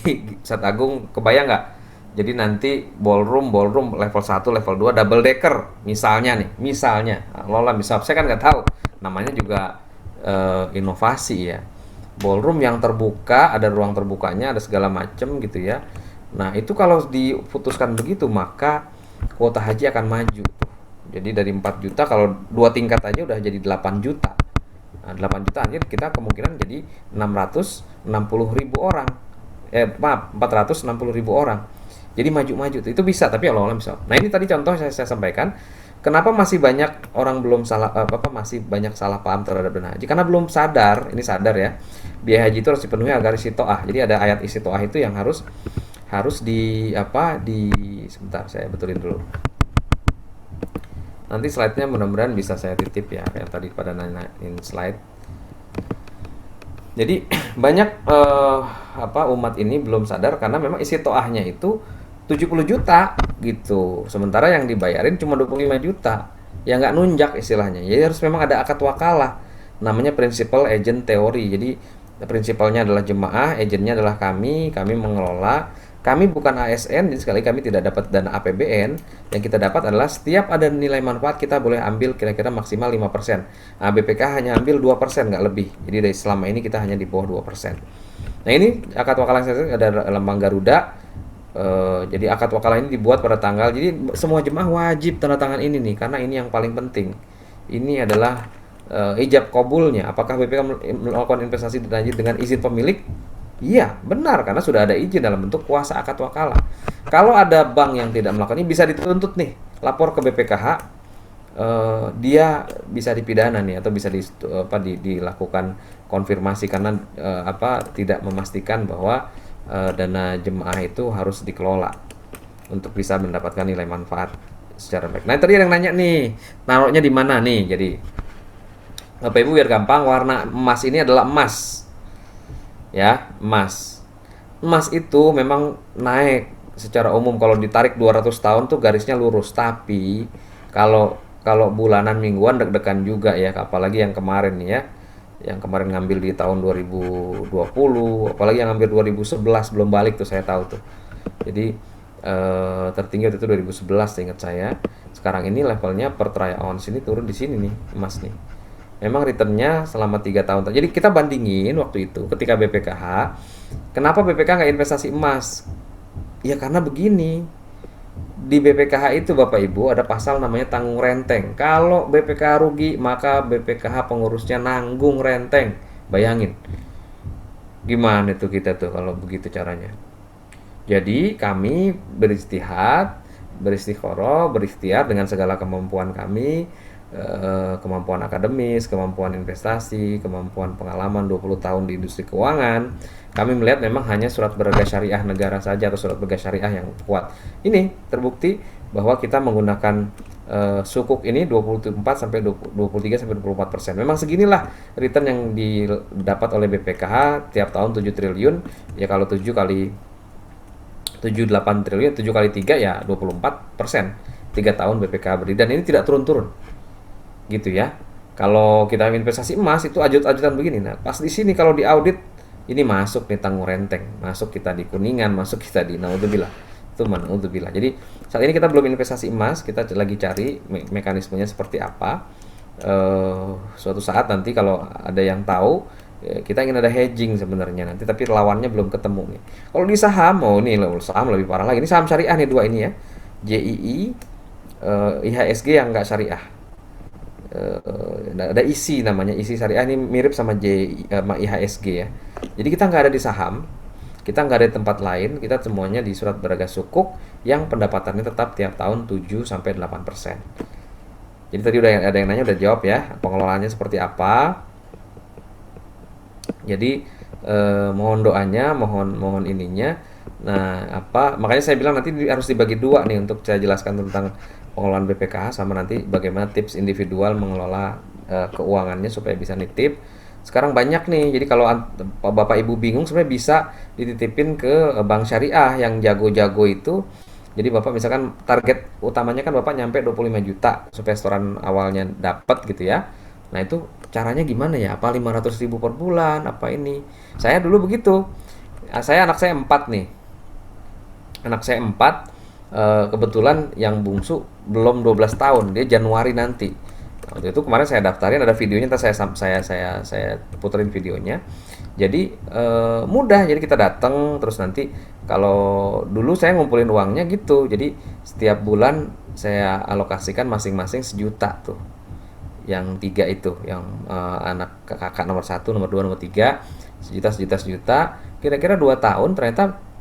Ustadz Agung kebayang nggak? Jadi nanti ballroom level 1, level 2 double decker misalnya nih, misalnya. Lola bisa, saya kan nggak tahu. Namanya juga inovasi ya. Ballroom yang terbuka, ada ruang terbukanya, ada segala macam gitu ya. Nah, itu kalau diputuskan begitu maka kuota haji akan maju. Jadi dari 4 juta kalau 2 tingkat aja udah jadi 8 juta. Nah, 8 juta aja kita kemungkinan jadi 660.000 orang. 460.000 orang. Jadi maju-maju itu bisa, tapi Allah bisa. Nah, ini tadi contoh saya sampaikan. Kenapa masih banyak orang belum masih banyak salah paham terhadap dana haji? Karena belum sadar, ini sadar ya. Biaya haji itu harus dipenuhi agar istiqoah. Jadi ada ayat istiqoah itu yang harus sebentar saya betulin dulu. Nanti slide-nya mudah-mudahan bisa saya titip ya, kayak tadi pada nanyain slide. Jadi banyak umat ini belum sadar karena memang isi toahnya itu 70 juta gitu. Sementara yang dibayarin cuma 25 juta. Ya nggak nunjak istilahnya. Jadi harus memang ada akad wakalah. Namanya principal agent teori. Jadi prinsipalnya adalah jemaah, agentnya adalah kami mengelola. Kami bukan ASN, jadi sekali kami tidak dapat dana APBN. Yang kita dapat adalah setiap ada nilai manfaat kita boleh ambil kira-kira maksimal 5%. Nah, BPK hanya ambil 2%, nggak lebih. Jadi dari selama ini kita hanya di bawah 2%. Nah, ini akad wakalah saya ada lambang Garuda. Jadi akad wakalah ini dibuat pada tanggal. Jadi semua jemaah wajib tanda tangan ini nih, karena ini yang paling penting. Ini adalah ijab kabulnya. Apakah BPK melakukan investasi dan haji dengan izin pemilik? Iya, benar, karena sudah ada izin dalam bentuk kuasa akad wakalah. Kalau ada bank yang tidak melakukan ini bisa dituntut nih, lapor ke BPKH, dia bisa dipidana nih atau bisa dilakukan konfirmasi karena tidak memastikan bahwa dana jemaah itu harus dikelola untuk bisa mendapatkan nilai manfaat secara baik. Nah, tadi ada yang nanya nih, naruhnya di mana nih? Jadi Bapak Ibu biar gampang, warna emas ini adalah emas. Ya, emas itu memang naik secara umum. Kalau ditarik 200 tahun tuh garisnya lurus, tapi kalau bulanan mingguan deg-degan juga ya, apalagi yang kemarin nih ya, yang kemarin ngambil di tahun 2020, apalagi yang ngambil 2011 belum balik tuh saya tahu tuh. Jadi tertinggi waktu itu 2011 ingat saya. Sekarang ini levelnya per try ounce ini turun di sini nih, emas nih. Memang returnnya selama 3 tahun. Jadi kita bandingin waktu itu ketika BPKH. Kenapa BPK nggak investasi emas? Ya karena begini. Di BPKH itu Bapak Ibu ada pasal namanya tanggung renteng. Kalau BPKH rugi maka BPKH pengurusnya nanggung renteng. Bayangin. Gimana tuh kita tuh kalau begitu caranya? Jadi kami beristikharah, berikhtiar dengan segala kemampuan kami kemampuan akademis, kemampuan investasi, kemampuan pengalaman 20 tahun di industri keuangan. Kami melihat memang hanya surat berharga syariah negara saja atau surat berharga syariah yang kuat. Ini terbukti bahwa kita menggunakan sukuk ini 24 sampai 23 sampai 24%. Memang seginilah return yang didapat oleh BPKH tiap tahun 7 triliun. Ya kalau 7 kali 8 triliun, 7 kali 3 ya 24%. 3 tahun BPKH berdiri dan ini tidak turun-turun. Gitu ya. Kalau kita investasi emas itu ajut-ajutan begini. Nah, pas di sini kalau di audit ini masuk nih tanggung renteng, masuk kita di kuningan, masuk kita di naudzubillah. Itu naudzubillah. Jadi saat ini kita belum investasi emas, kita lagi cari mekanismenya seperti apa. Suatu saat nanti kalau ada yang tahu, kita ingin ada hedging sebenarnya nanti, tapi lawannya belum ketemu nih. Kalau di saham, ini saham lebih parah lagi. Ini saham syariah nih dua ini ya, JII, IHSG yang nggak syariah. Ada isi namanya, isi syariah ini mirip sama sama IHSG ya. Jadi kita nggak ada di saham, kita nggak ada di tempat lain, kita semuanya di surat berharga sukuk yang pendapatannya tetap tiap tahun 7-8%. Jadi tadi udah ada yang nanya, udah jawab ya, pengelolaannya seperti apa. Jadi mohon doanya, mohon ininya. Nah, makanya saya bilang nanti harus dibagi dua nih untuk saya jelaskan tentang pengelolaan BPKH sama nanti bagaimana tips individual mengelola keuangannya supaya bisa nitip. Sekarang banyak nih, jadi kalau Bapak Ibu bingung sebenarnya bisa dititipin ke bank syariah yang jago-jago itu. Jadi Bapak misalkan target utamanya kan Bapak nyampe 25 juta supaya setoran awalnya dapat gitu ya. Nah itu caranya gimana ya? Apa 500.000 per bulan? Apa ini? Saya dulu begitu. Anak saya 4 nih. Anak saya 4, kebetulan yang bungsu belum 12 tahun, dia Januari nanti. Waktu itu kemarin saya daftarin, ada videonya, ntar saya puterin videonya. Jadi mudah, jadi kita datang terus nanti kalau dulu saya ngumpulin uangnya gitu. Jadi setiap bulan saya alokasikan masing-masing 1 juta tuh. Yang 3 itu, yang anak kakak nomor 1, nomor 2, nomor 3, 1 juta. Kira-kira 2 tahun ternyata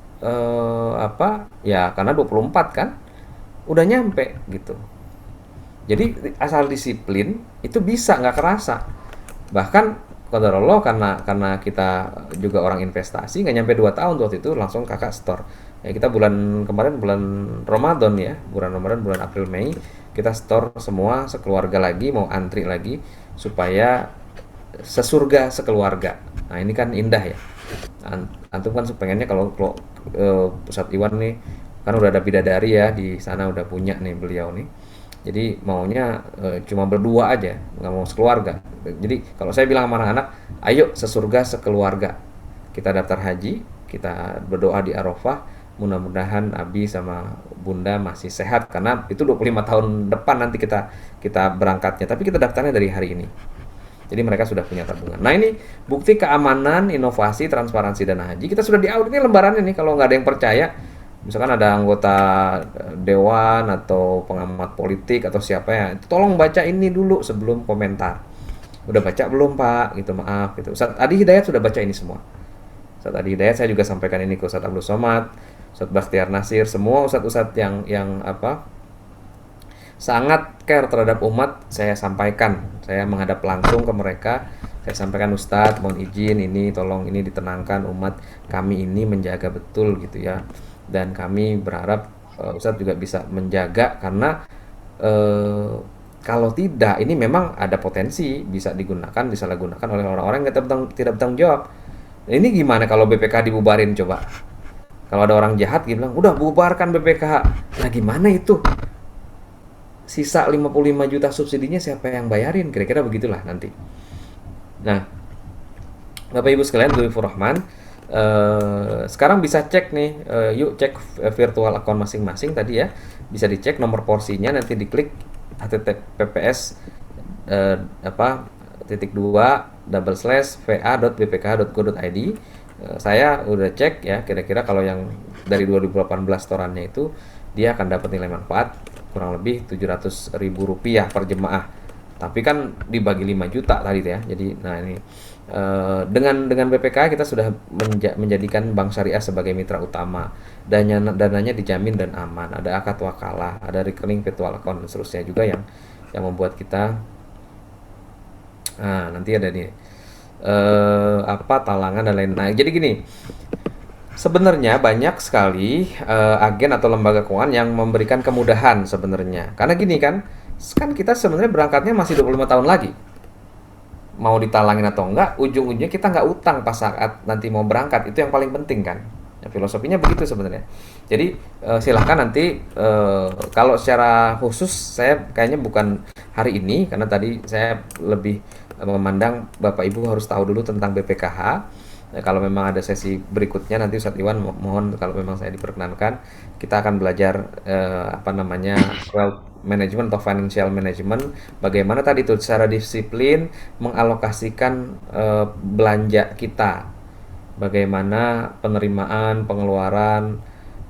ya karena 24 kan udah nyampe gitu. Jadi asal disiplin itu bisa nggak kerasa. Bahkan qadarullah karena kita juga orang investasi nggak nyampe 2 tahun waktu itu langsung kakak store. Ya kita bulan kemarin bulan Ramadan ya, bulan Ramadan bulan April Mei kita store semua sekeluarga lagi, mau antri lagi supaya sesurga sekeluarga. Nah, ini kan indah ya. Antum kan pengennya kalau Pusat Iwan nih kan udah ada bidadari ya di sana, udah punya nih beliau nih. Jadi maunya cuma berdua aja, nggak mau sekeluarga. Jadi kalau saya bilang sama anak-anak, ayo sesurga sekeluarga. Kita daftar haji, kita berdoa di Arafah, mudah-mudahan Abi sama Bunda masih sehat karena itu 25 tahun depan nanti kita berangkatnya. Tapi kita daftarnya dari hari ini. Jadi mereka sudah punya tabungan. Nah ini bukti keamanan, inovasi, transparansi dana haji. Kita sudah diaudit, ini lembarannya nih, kalau nggak ada yang percaya. Misalkan ada anggota dewan atau pengamat politik atau siapa ya, tolong baca ini dulu sebelum komentar. Udah baca belum Pak? Gitu, maaf gitu. Ustadz Adi Hidayat sudah baca ini semua. Ustadz Adi Hidayat saya juga sampaikan ini ke Ustadz Abdul Somad, Ustadz Bakhtiar Nasir, semua ustadz-ustadz yang sangat care terhadap umat saya sampaikan. Saya menghadap langsung ke mereka. Saya sampaikan, Ustadz mohon izin ini tolong ini ditenangkan, umat kami ini menjaga betul gitu ya. Dan kami berharap Ustadz juga bisa menjaga karena kalau tidak ini memang ada potensi bisa digunakan, disalahgunakan oleh orang-orang yang tidak bertanggung jawab. Ini gimana kalau BPKH dibubarin coba? Kalau ada orang jahat dia bilang, udah bubarkan BPKH. Nah gimana itu? Sisa 55 juta subsidinya siapa yang bayarin? Kira-kira begitulah nanti. Nah, Bapak Ibu sekalian, Dulifur Rahman, sekarang bisa cek nih, yuk cek virtual account masing-masing tadi ya, bisa dicek nomor porsinya, nanti diklik https /va.bpkh.go.id. Saya udah cek ya, kira-kira kalau yang dari 2018 storannya itu dia akan dapat nilai manfaat kurang lebih Rp700.000 per jemaah. Tapi kan dibagi 5 juta tadi ya. Jadi nah ini dengan BPKH kita sudah menjadikan bank syariah sebagai mitra utama. Dananya dijamin dan aman. Ada akad wakalah, ada rekening virtual account dan seterusnya juga yang yang membuat kita, nah nanti ada nih apa talangan dan lain-lain. Nah, jadi gini, sebenarnya banyak sekali agen atau lembaga keuangan yang memberikan kemudahan sebenarnya. Karena gini kan kita sebenarnya berangkatnya masih 25 tahun lagi. Mau ditalangin atau enggak, ujung-ujungnya kita nggak utang pas saat nanti mau berangkat. Itu yang paling penting kan. Ya, filosofinya begitu sebenarnya. Jadi silahkan nanti kalau secara khusus saya kayaknya bukan hari ini karena tadi saya lebih memandang Bapak Ibu harus tahu dulu tentang BPKH. Kalau memang ada sesi berikutnya nanti Ustadz Iwan mohon kalau memang saya diperkenankan kita akan belajar apa namanya wealth management atau financial management, bagaimana tadi itu secara disiplin mengalokasikan belanja kita, bagaimana penerimaan, pengeluaran.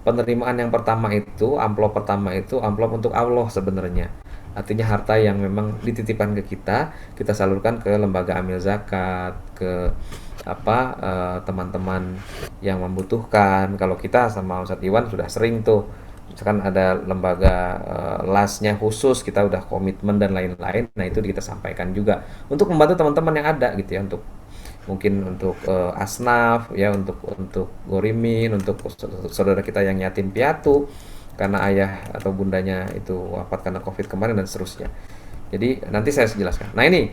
Penerimaan yang pertama itu, amplop pertama itu amplop untuk Allah sebenarnya. Artinya harta yang memang dititipkan ke kita salurkan ke lembaga amil zakat, ke apa teman-teman yang membutuhkan. Kalau kita sama Ustadz Iwan sudah sering tuh, misalkan ada lembaga lasnya khusus, kita udah komitmen dan lain-lain. Nah itu kita sampaikan juga untuk membantu teman-teman yang ada gitu ya, untuk mungkin untuk asnaf ya, untuk gorimin, untuk saudara kita yang yatim piatu karena ayah atau bundanya itu wafat karena COVID kemarin dan seterusnya. Jadi nanti saya jelaskan. Nah ini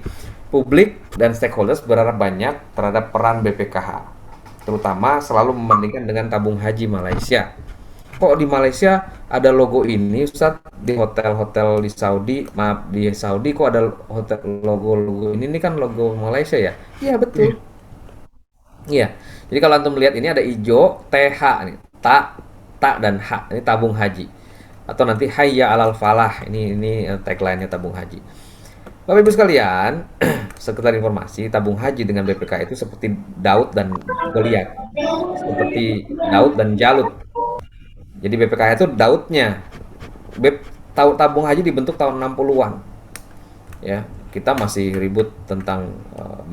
publik dan stakeholders berharap banyak terhadap peran BPKH, terutama selalu membandingkan dengan tabung haji Malaysia. Kok di Malaysia ada logo ini, Ustadz, di hotel-hotel di Saudi, maaf di Saudi kok ada hotel logo-logo ini kan logo Malaysia ya? Iya Iya. betul. Iya. Jadi kalau antum lihat ini ada ijo, TH nih, tak dan H. Ini tabung haji. Atau nanti hayya alal falah. Ini tagline-nya tabung haji. Bapak Ibu sekalian, sekedar informasi, tabung haji dengan BPK itu seperti Daud dan Goliat. Seperti Daud dan Jalut. Jadi BPK itu Daudnya. Tabung haji dibentuk tahun 60-an. Ya, kita masih ribut tentang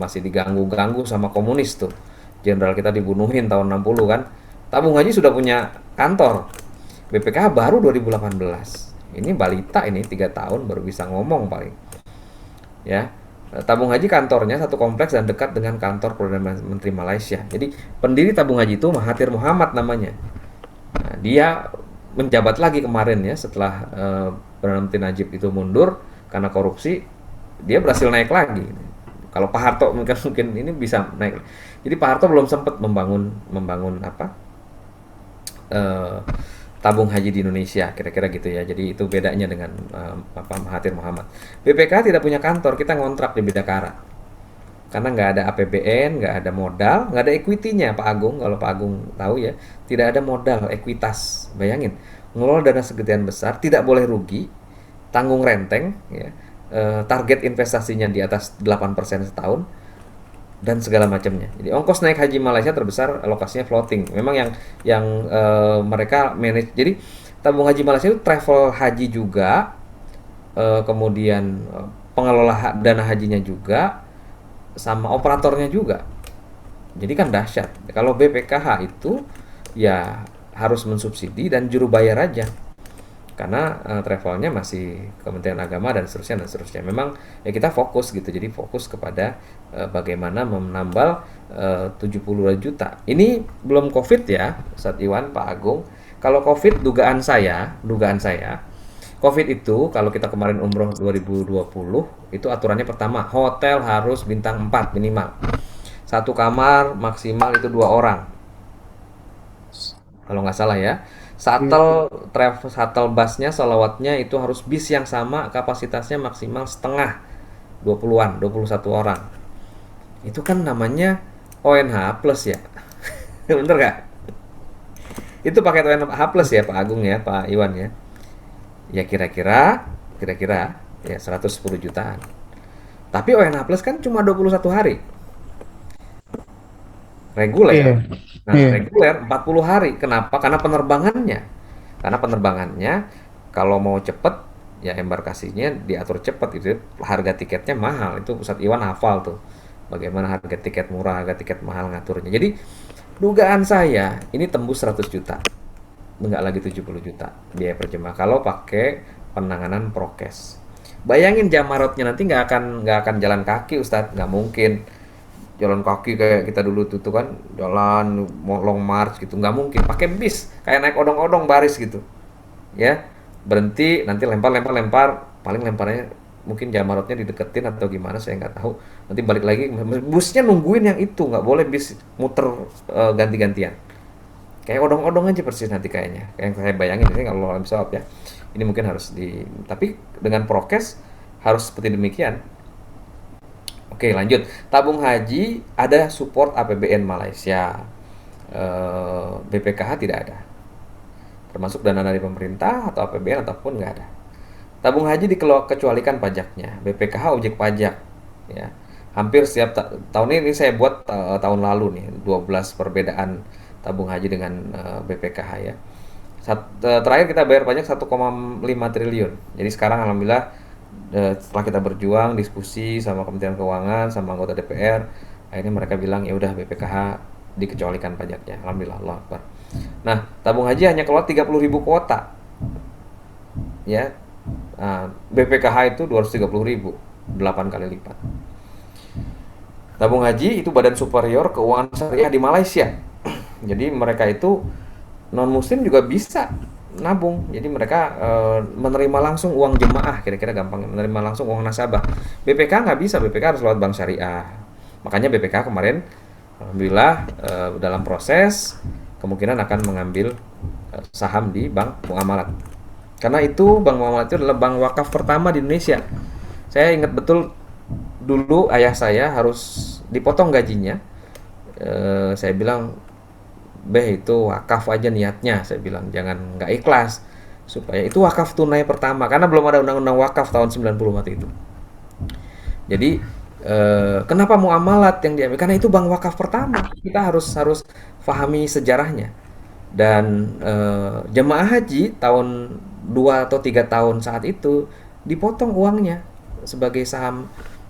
masih diganggu-ganggu sama komunis tuh. Jenderal kita dibunuhin tahun 60 kan. Tabung haji sudah punya kantor. BPKH baru 2018. Ini balita ini 3 tahun baru bisa ngomong paling. Ya. Tabung haji kantornya satu kompleks dan dekat dengan kantor Perdana Menteri Malaysia. Jadi pendiri tabung haji itu Mahathir Mohamad namanya. Nah, dia menjabat lagi kemarin ya setelah Perdana Menteri Najib itu mundur karena korupsi, dia berhasil naik lagi. Kalau Pak Harto mungkin ini bisa naik. Jadi Pak Harto belum sempat membangun apa tabung haji di Indonesia, kira-kira gitu ya. Jadi itu bedanya dengan Pak Mahathir Mohamad. BPK tidak punya kantor, kita ngontrak di Bidakara. Karena nggak ada APBN, nggak ada modal, nggak ada equity-nya Pak Agung. Kalau Pak Agung tahu ya, tidak ada modal, ekuitas. Bayangin, ngelola dana segitu besar, tidak boleh rugi, tanggung renteng, ya. Target investasinya di atas 8% setahun, dan segala macamnya. Jadi ongkos naik haji Malaysia terbesar, alokasinya floating. Memang yang mereka manage. Jadi tabung haji Malaysia itu travel haji juga, kemudian pengelola dana hajinya juga, sama operatornya juga. Jadi kan dahsyat. Kalau BPKH itu ya harus mensubsidi dan juru bayar aja. Karena travelnya masih Kementerian Agama dan seterusnya dan seterusnya. Memang ya kita fokus gitu. Jadi fokus kepada bagaimana menambal 70 juta. Ini belum Covid ya, Ustadz Iwan, Pak Agung. Kalau Covid dugaan saya Covid itu kalau kita kemarin umroh 2020 itu aturannya pertama hotel harus bintang 4 minimal. Satu kamar maksimal itu 2 orang. Kalau nggak salah ya. Iya. Shuttle busnya salawatnya itu harus bis yang sama kapasitasnya maksimal setengah 20-an 21 orang. Itu kan namanya ONH plus ya. Bener nggak? Itu paket ONH plus ya Pak Agung ya, Pak Iwan ya. Ya kira-kira ya 110 jutaan. Tapi ONH plus kan cuma 21 hari. Iya. Reguler. Nah, Iya. reguler 40 hari. Kenapa? Karena penerbangannya. Karena penerbangannya kalau mau cepet ya embarkasinya diatur cepet itu, harga tiketnya mahal. Itu Pusat Iwan hafal tuh. Bagaimana harga tiket murah, harga tiket mahal ngaturnya. Jadi dugaan saya ini tembus 100 juta. Enggak lagi 70 juta biaya per jemaah kalau pakai penanganan prokes. Bayangin jamarotnya nanti nggak akan jalan kaki Ustadz, nggak mungkin jalan kaki kayak kita dulu tuh kan jalan long march gitu, nggak mungkin, pakai bis kayak naik odong-odong baris gitu ya, berhenti nanti lempar lempar lempar, paling lemparnya mungkin jamarotnya dideketin atau gimana saya nggak tahu, nanti balik lagi busnya nungguin yang itu, nggak boleh bis muter ganti-gantian kayak odong-odong aja persis nanti kayaknya kayak yang saya bayangin ini kalau alam pesawat ya, ini mungkin harus tapi dengan prokes harus seperti demikian. Oke, lanjut. Tabung haji ada support APBN Malaysia. BPKH tidak ada. Termasuk dana dari pemerintah atau APBN ataupun nggak ada. Tabung haji dikecualikan pajaknya. BPKH objek pajak. Ya. Hampir setiap tahun ini saya buat tahun lalu nih 12 perbedaan tabung haji dengan BPKH ya. Terakhir kita bayar pajak 1,5 triliun. Jadi sekarang alhamdulillah setelah kita berjuang diskusi sama Kementerian Keuangan sama anggota DPR, akhirnya mereka bilang ya udah BPKH dikecualikan pajaknya. Alhamdulillah, Allah Akbar. Nah, tabung haji hanya keluar 30.000 kuota. Ya. BPKH itu 230.000, 8 kali lipat. Tabung haji itu Badan Superior Keuangan Syariah di Malaysia. Jadi mereka itu non muslim juga bisa nabung. Jadi mereka menerima langsung uang jemaah, kira-kira gampang, menerima langsung uang nasabah. BPK nggak bisa, BPK harus lewat bank syariah. Makanya BPK kemarin alhamdulillah dalam proses kemungkinan akan mengambil saham di Bank Muamalat. Karena itu Bank Muamalat itu adalah bank wakaf pertama di Indonesia. Saya ingat betul dulu ayah saya harus dipotong gajinya. Saya bilang, "Beh, itu wakaf aja niatnya," saya bilang, "jangan nggak ikhlas." Supaya itu wakaf tunai pertama, karena belum ada undang-undang wakaf tahun 90 waktu itu. Jadi kenapa muamalat yang diambil? Karena itu bank wakaf pertama. Kita harus pahami sejarahnya. Dan jemaah haji tahun 2 atau 3 tahun saat itu dipotong uangnya sebagai saham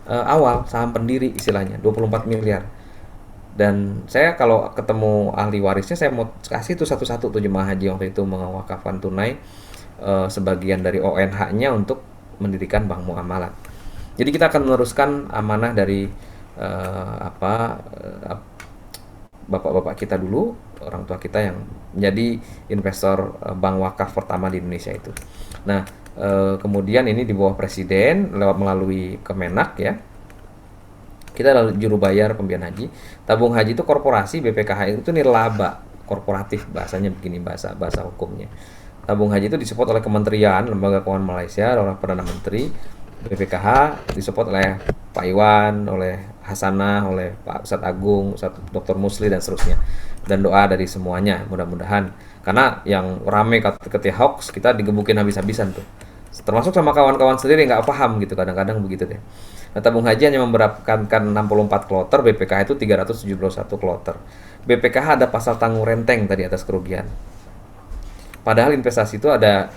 awal, saham pendiri istilahnya, 24 miliar. Dan saya kalau ketemu ahli warisnya, saya mau kasih tuh satu-satu tuh jemaah haji waktu itu mewakafkan tunai sebagian dari ONH-nya untuk mendirikan bank muamalat. Jadi kita akan meneruskan amanah dari bapak-bapak kita dulu, orang tua kita yang menjadi investor bank wakaf pertama di Indonesia itu. Nah, kemudian ini di bawah presiden melalui Kemenak ya. Kita lalu juru bayar pembiayaan haji. Tabung haji itu korporasi, BPKH itu nirlaba, korporatif bahasanya begini, bahasa hukumnya. Tabung haji itu disupport oleh Kementerian, Lembaga Keuangan Malaysia, oleh Perdana Menteri. BPKH disupport oleh Pak Iwan, oleh Hasanah, oleh Pak Ustadz Agung, Ustadz Dr. Musli dan seterusnya. Dan doa dari semuanya, mudah-mudahan. Karena yang rame ketika hoax, kita digebukin habis-habisan tuh. Termasuk sama kawan-kawan sendiri nggak paham gitu, kadang-kadang begitu deh. Nah, tabung haji hanya memberangkatkan 64 kloter, BPKH itu 371 kloter. BPKH ada pasal tanggung renteng tadi atas kerugian. Padahal investasi itu ada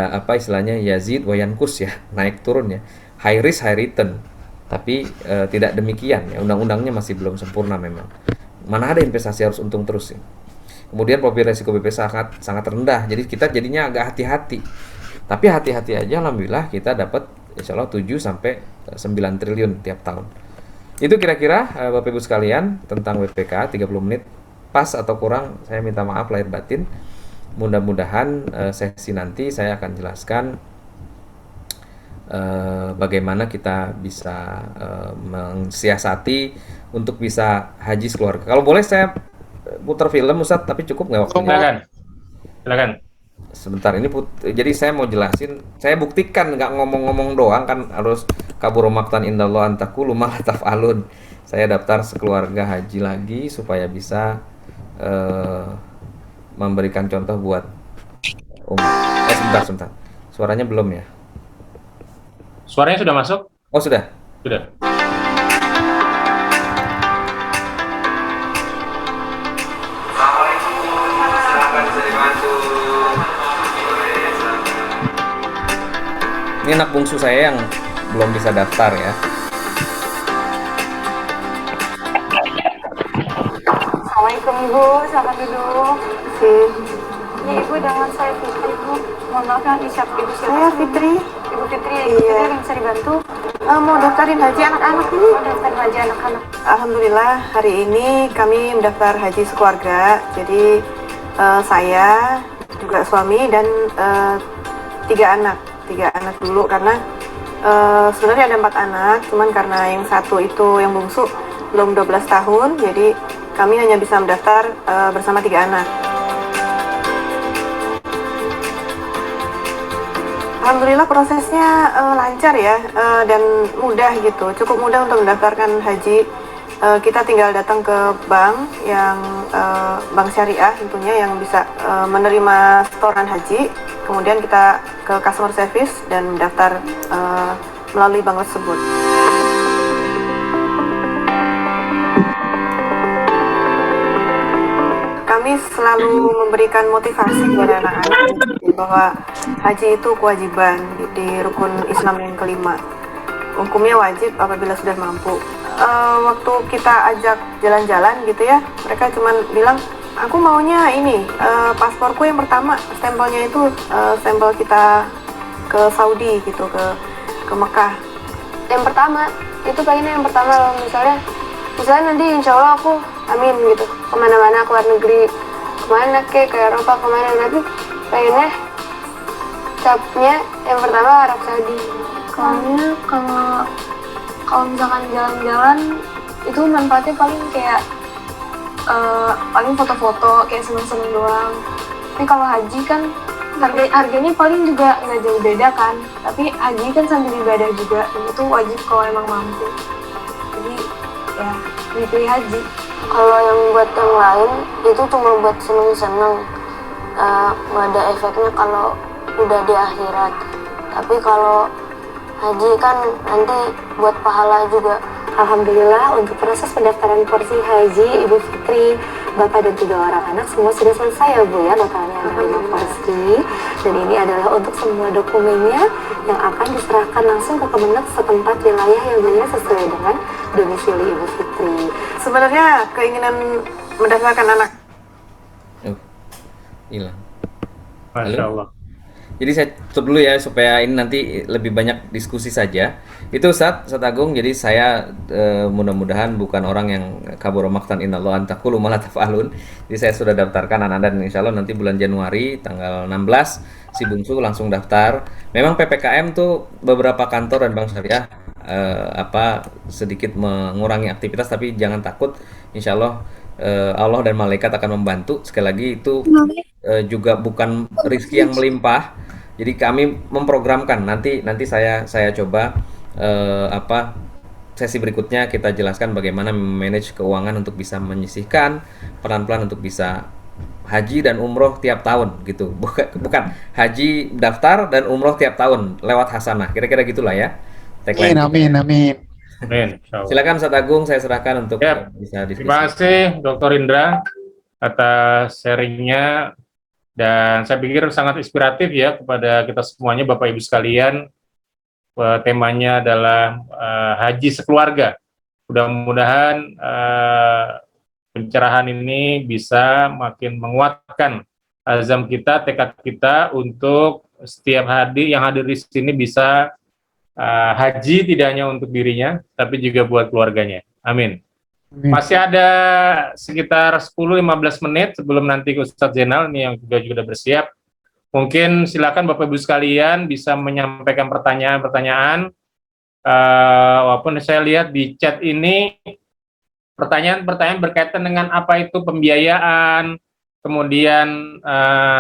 apa istilahnya yazid wa yankus ya, naik turun ya. High risk high return. Tapi tidak demikian ya, undang-undangnya masih belum sempurna memang. Mana ada investasi harus untung terus ya. Kemudian profil resiko BP sangat rendah. Jadi kita jadinya agak hati-hati. Tapi hati-hati aja, alhamdulillah kita dapat insya Allah 7 sampai 9 triliun tiap tahun. Itu kira-kira Bapak Ibu sekalian tentang WPK 30 menit. Pas atau kurang saya minta maaf lahir batin. Mudah-mudahan sesi nanti saya akan jelaskan bagaimana kita bisa mensiasati untuk bisa haji sekeluarga. Kalau boleh saya putar film Ustadz, tapi cukup nggak waktunya? Silakan. Sebentar ini jadi saya mau jelasin, saya buktikan nggak ngomong-ngomong doang kan, harus kabur maktan indallah antakulu malah taf'alun. Saya daftar sekeluarga haji lagi supaya bisa memberikan contoh buat sebentar. Suaranya belum ya? Suaranya sudah masuk? Oh, sudah. Sudah. Ini anak bungsu saya yang belum bisa daftar ya. Assalamualaikum Ibu, selamat duduk. Ini Ibu dengan saya Fitri, Bu. Mohon maaf yang isyak Ibu. Saya Fitri. Ibu Fitri, ada yang bisa dibantu? Mau daftarin haji anak-anak nih. Mau daftar haji anak-anak. Alhamdulillah hari ini kami mendaftar haji sekeluarga. Jadi saya juga suami dan tiga anak dulu karena sebenarnya ada 4 anak, cuman karena yang satu itu yang bungsu belum 12 tahun, jadi kami hanya bisa mendaftar bersama 3 anak. Alhamdulillah prosesnya lancar ya dan mudah gitu, cukup mudah untuk mendaftarkan haji. Kita tinggal datang ke bank yang bank syariah tentunya yang bisa menerima setoran haji, kemudian kita ke customer service dan mendaftar melalui bank tersebut. Kami selalu memberikan motivasi kepada anak-anak bahwa haji itu kewajiban di rukun Islam yang kelima. Hukumnya wajib apabila sudah mampu. Waktu kita ajak jalan-jalan gitu ya, mereka cuma bilang, aku maunya ini, pasporku yang pertama, stempelnya itu stempel kita ke Saudi gitu, ke Mekah. Yang pertama, itu pengennya yang pertama loh, misalnya nanti insya Allah aku amin gitu, kemana-mana, keluar negeri, kemana ke Eropa, kemana, tapi pengennya capnya yang pertama Arab Saudi. Soalnya kalau misalkan jalan-jalan itu manfaatnya paling kayak paling foto-foto kayak seneng-seneng doang. Tapi kalau haji kan harganya paling juga nggak jauh beda kan. Tapi haji kan sambil ibadah juga, dan itu wajib kalau emang mampu. Jadi ya pilih haji. Kalau yang buat yang lain itu cuma buat seneng-seneng, nggak ada efeknya kalau udah di akhirat. Tapi kalau haji kan nanti buat pahala juga. Alhamdulillah untuk proses pendaftaran porsi haji Ibu Fitri, Bapak dan 3 orang anak semua sudah selesai ya Bu ya, totalnya ada 5 porsi, dan ini adalah untuk semua dokumennya yang akan diserahkan langsung ke Kemenak setempat wilayah yang benar sesuai dengan domisili Ibu Fitri. Sebenarnya keinginan mendaftarkan anak. Hilang. Masya Allah. Jadi saya tutup dulu ya supaya ini nanti lebih banyak diskusi saja. Itu Ustadz Agung. Jadi saya mudah-mudahan bukan orang yang kabur maktan innallaha an taqulu ma la taf'alun. Jadi saya sudah daftarkan anak dan insya Allah nanti bulan Januari tanggal 16 si bungsu langsung daftar. Memang PPKM tuh beberapa kantor dan bank syariah sedikit mengurangi aktivitas, tapi jangan takut. Insya Allah Allah dan malaikat akan membantu. Sekali lagi itu juga bukan rezeki yang melimpah. Jadi kami memprogramkan nanti saya coba sesi berikutnya kita jelaskan bagaimana manage keuangan untuk bisa menyisihkan pelan-pelan untuk bisa haji dan umroh tiap tahun gitu. Bukan haji daftar dan umroh tiap tahun lewat hasanah. Kira-kira gitulah ya. Amin. Amin. Insya Allah. Silakan Ustadz Agung, saya serahkan untuk bisa diskusi. Terima kasih Dr. Indra atas sharingnya, dan saya pikir sangat inspiratif ya kepada kita semuanya, Bapak Ibu sekalian. Temanya adalah haji sekeluarga. Mudah-mudahan pencerahan ini bisa makin menguatkan azam kita, tekad kita untuk setiap yang hadir di sini bisa haji tidak hanya untuk dirinya, tapi juga buat keluarganya. Amin. Masih ada sekitar 10-15 menit sebelum nanti Ustadz Zainal ini yang juga sudah bersiap. Mungkin silakan Bapak Ibu sekalian bisa menyampaikan pertanyaan-pertanyaan. Walaupun saya lihat di chat ini pertanyaan-pertanyaan berkaitan dengan apa itu pembiayaan, kemudian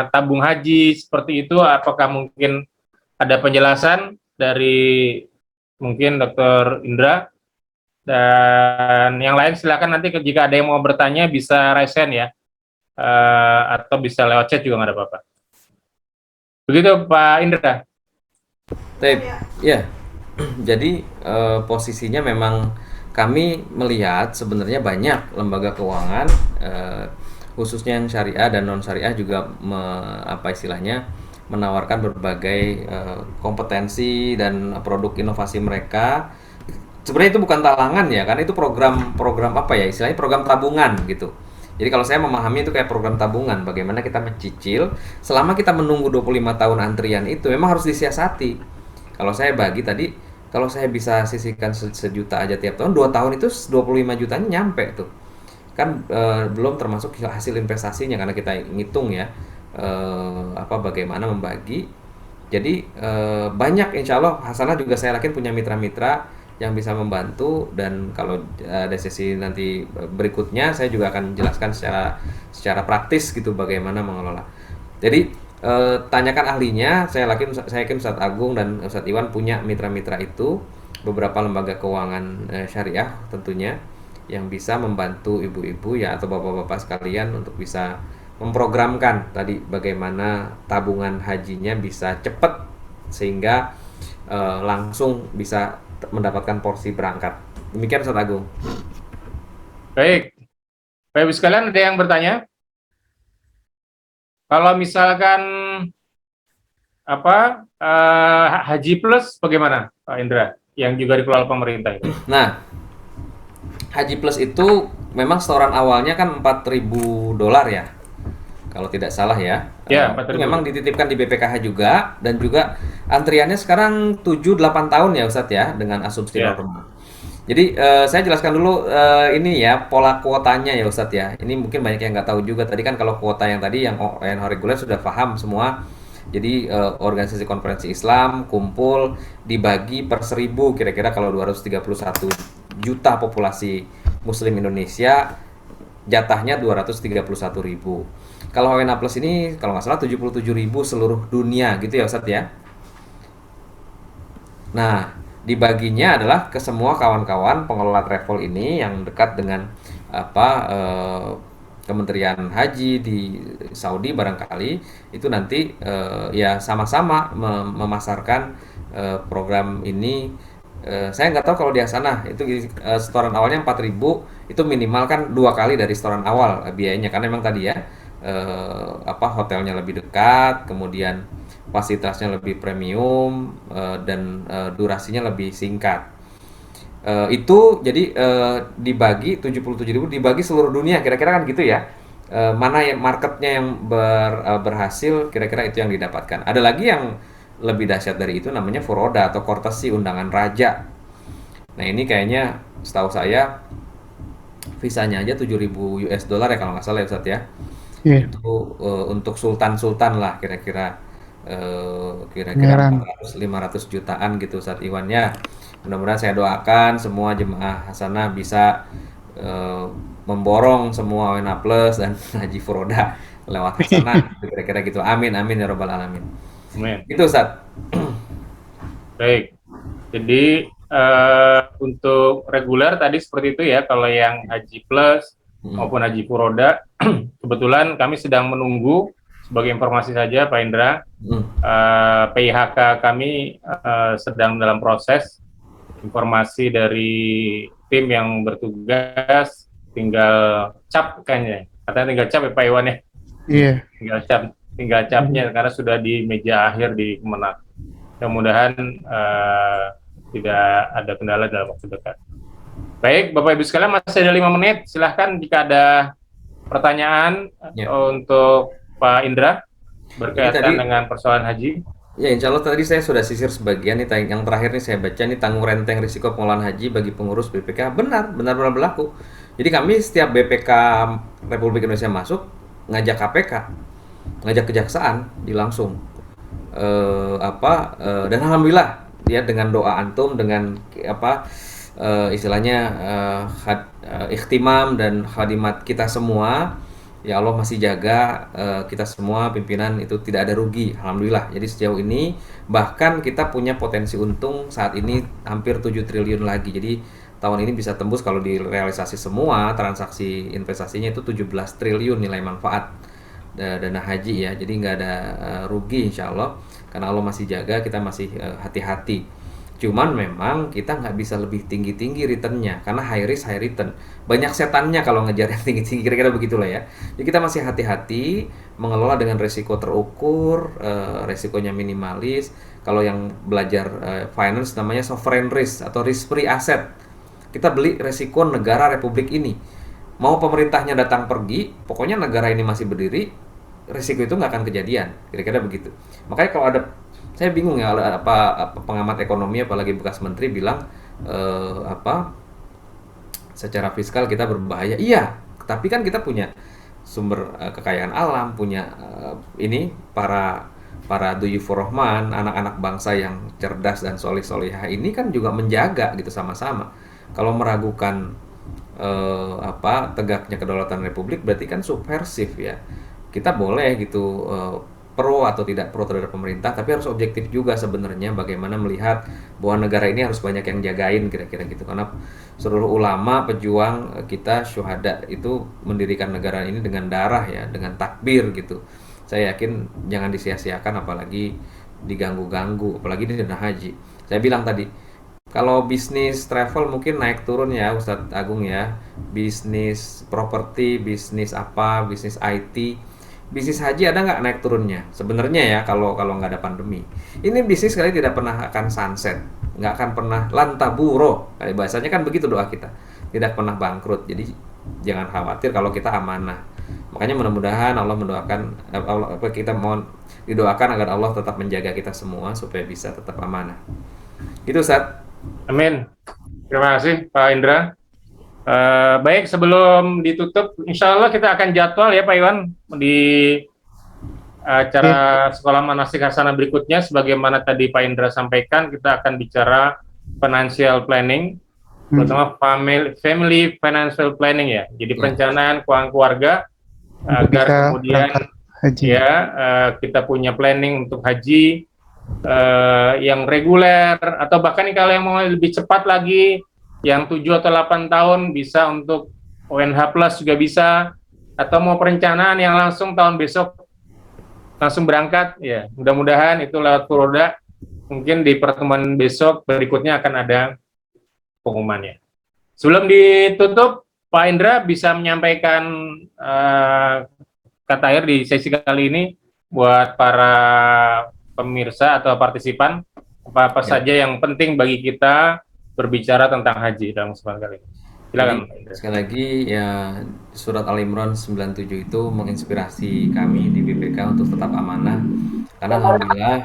tabung haji seperti itu. Apakah mungkin ada penjelasan dari mungkin Dr. Indra? Dan yang lain silakan nanti jika ada yang mau bertanya bisa raise hand ya, atau bisa lewat chat juga nggak ada apa-apa. Begitu Pak Indra. Ya, jadi posisinya memang kami melihat sebenarnya banyak lembaga keuangan khususnya yang syariah dan non syariah juga menawarkan berbagai kompetensi dan produk inovasi mereka. Sebenarnya itu bukan talangan ya, karena itu program istilahnya program tabungan gitu. Jadi kalau saya memahami itu kayak program tabungan, bagaimana kita mencicil selama kita menunggu 25 tahun antrian itu memang harus disiasati. Kalau saya bagi tadi, kalau saya bisa sisihkan sejuta aja tiap tahun, 2 tahun itu 25 jutanya nyampe tuh. Kan belum termasuk hasil investasinya karena kita ngitung ya bagaimana membagi. Jadi banyak insya Allah Hasanah juga saya yakin punya mitra-mitra yang bisa membantu, dan kalau ada sesi nanti berikutnya saya juga akan jelaskan secara praktis gitu bagaimana mengelola. Jadi tanyakan ahlinya, saya yakin Ustadz Agung dan Ustadz Iwan punya mitra-mitra itu, beberapa lembaga keuangan syariah tentunya yang bisa membantu ibu-ibu ya atau bapak-bapak sekalian untuk bisa memprogramkan tadi bagaimana tabungan hajinya bisa cepat sehingga langsung bisa mendapatkan porsi berangkat. Demikian Ustadz Agung. Baik, Bapak Ibu sekalian, ada yang bertanya? Kalau misalkan Haji Plus bagaimana Pak Indra yang juga dikelola pemerintah itu? Nah, Haji Plus itu memang setoran awalnya kan $4.000 ya, kalau tidak salah ya. Ya, Itu 4.000. memang dititipkan di BPKH juga, dan juga antriannya sekarang 7-8 tahun ya Ustadz ya, dengan asumsi Ya. normal. Jadi saya jelaskan dulu ini ya pola kuotanya ya Ustadz ya. Ini mungkin banyak yang nggak tahu juga. Tadi kan kalau kuota yang tadi yang ONH reguler sudah paham semua. Jadi organisasi konferensi Islam kumpul dibagi per 1000, kira-kira kalau 231 juta populasi Muslim Indonesia, jatahnya 231.000. Kalau ONH Plus ini kalau nggak salah 77.000 seluruh dunia gitu ya Ustadz ya. Nah, dibaginya adalah ke semua kawan-kawan pengelola travel ini yang dekat dengan Kementerian Haji di Saudi barangkali, itu nanti ya sama-sama memasarkan program ini. Saya nggak tahu kalau di Hasanah itu setoran awalnya 4.000, itu minimal kan 2 kali dari setoran awal biayanya, karena memang tadi ya hotelnya lebih dekat, kemudian fasilitasnya lebih premium, dan durasinya lebih singkat. Itu jadi dibagi 77.000 dibagi seluruh dunia, kira-kira kan gitu ya. Mana yang marketnya yang berhasil, kira-kira itu yang didapatkan. Ada lagi yang lebih dahsyat dari itu, namanya furoda atau courtesy, undangan raja. Nah ini kayaknya setahu saya visanya aja $7.000 ya kalau nggak salah ya Ustadz ya. Iya. Itu untuk sultan-sultan lah, kira-kira Pangeran. 400-500 jutaan gitu Ustadz Iwan ya. Mudah-mudahan saya doakan semua jemaah Hasanah bisa memborong semua ONH Plus dan Haji Furoda lewat Hasanah, kira-kira gitu. Amin amin ya robbal alamin. Amin. Itu Ustadz. Baik. Jadi untuk reguler tadi seperti itu ya, kalau yang Haji Plus maupun Haji Furoda, kebetulan kami sedang menunggu, sebagai informasi saja Pak Indra, PIHK kami sedang dalam proses informasi dari tim yang bertugas, tinggal cap kayaknya, katanya tinggal cap ya Pak Iwan ya? Iya. Tinggal capnya karena sudah di meja akhir di Kemenak. Mudah-mudahan tidak ada kendala dalam waktu dekat. Baik, Bapak Ibu sekalian, masih ada 5 menit. Silahkan jika ada pertanyaan untuk Pak Indra berkaitan dengan persoalan haji. Ya, insya Allah tadi saya sudah sisir sebagian nih. Yang terakhir nih saya baca nih, tanggung renteng risiko pengelolaan haji bagi pengurus BPK benar berlaku. Jadi kami setiap BPK Republik Indonesia masuk, ngajak KPK, ngajak kejaksaan langsung. Dan alhamdulillah dia dengan doa antum, dengan istilahnya ikhtimam dan khadimat kita semua, ya Allah masih jaga kita semua pimpinan itu tidak ada rugi, alhamdulillah. Jadi sejauh ini bahkan kita punya potensi untung saat ini hampir 7 triliun lagi. Jadi tahun ini bisa tembus kalau direalisasi semua transaksi investasinya itu 17 triliun nilai manfaat dana haji ya. Jadi nggak ada rugi insya Allah, karena Allah masih jaga, kita masih hati-hati. Cuman memang kita nggak bisa lebih tinggi-tinggi returnnya, karena high risk high return. Banyak setannya kalau ngejar yang tinggi-tinggi, kira-kira begitulah ya. Jadi kita masih hati-hati mengelola dengan resiko terukur, resikonya minimalis. Kalau yang belajar finance namanya sovereign risk atau risk free asset. Kita beli resiko negara republik ini. Mau pemerintahnya datang pergi, pokoknya negara ini masih berdiri, risiko itu nggak akan kejadian, kira-kira begitu. Makanya kalau ada, saya bingung ya, apa pengamat ekonomi apalagi bekas menteri bilang apa secara fiskal kita berbahaya. Iya, tapi kan kita punya sumber kekayaan alam, punya ini para para duyufur rahman, anak-anak bangsa yang cerdas dan solih-solihah ini kan juga menjaga gitu sama-sama. Kalau meragukan apa tegaknya kedaulatan republik berarti kan subversif ya. Kita boleh gitu pro atau tidak pro terhadap pemerintah, tapi harus objektif juga sebenarnya bagaimana melihat bahwa negara ini harus banyak yang jagain kira-kira gitu. Karena seluruh ulama pejuang kita syuhada itu mendirikan negara ini dengan darah ya, dengan takbir gitu. Saya yakin jangan disia-siakan apalagi diganggu-ganggu, apalagi di dana haji. Saya bilang tadi, kalau bisnis travel mungkin naik turun ya Ustadz Agung ya. Bisnis properti, bisnis apa, bisnis IT. Bisnis haji ada nggak naik turunnya? Sebenarnya ya kalau kalau nggak ada pandemi. Ini bisnis sekali tidak pernah akan sunset. Nggak akan pernah lantaburo. Kayak bahasanya kan begitu doa kita. Tidak pernah bangkrut. Jadi jangan khawatir kalau kita amanah. Makanya mudah-mudahan Allah mendoakan kita mohon didoakan agar Allah tetap menjaga kita semua supaya bisa tetap amanah. Itu Ustadz. Amin. Terima kasih Pak Indra. Baik, sebelum ditutup, insya Allah kita akan jadwal ya Pak Iwan di acara Sekolah Manasik Hasanah berikutnya. Sebagaimana tadi Pak Indra sampaikan, kita akan bicara financial planning, terutama family financial planning ya. Jadi perencanaan keuangan keluarga agar kemudian ya kita punya planning untuk haji yang reguler, atau bahkan kalau yang mau lebih cepat lagi yang 7 atau 8 tahun bisa untuk ONH Plus juga bisa, atau mau perencanaan yang langsung tahun besok langsung berangkat ya. Mudah-mudahan itu lewat Furoda, mungkin di pertemuan besok berikutnya akan ada pengumumannya. Sebelum ditutup, Pak Indra bisa menyampaikan kata akhir di sesi kali ini buat para pemirsa atau partisipan, apa-apa saja yang penting bagi kita berbicara tentang haji dalam kesempatan kali ini. Silakan. Jadi, sekali lagi ya, surat Al-Imran 97 itu menginspirasi kami di BPK untuk tetap amanah. Karena alhamdulillah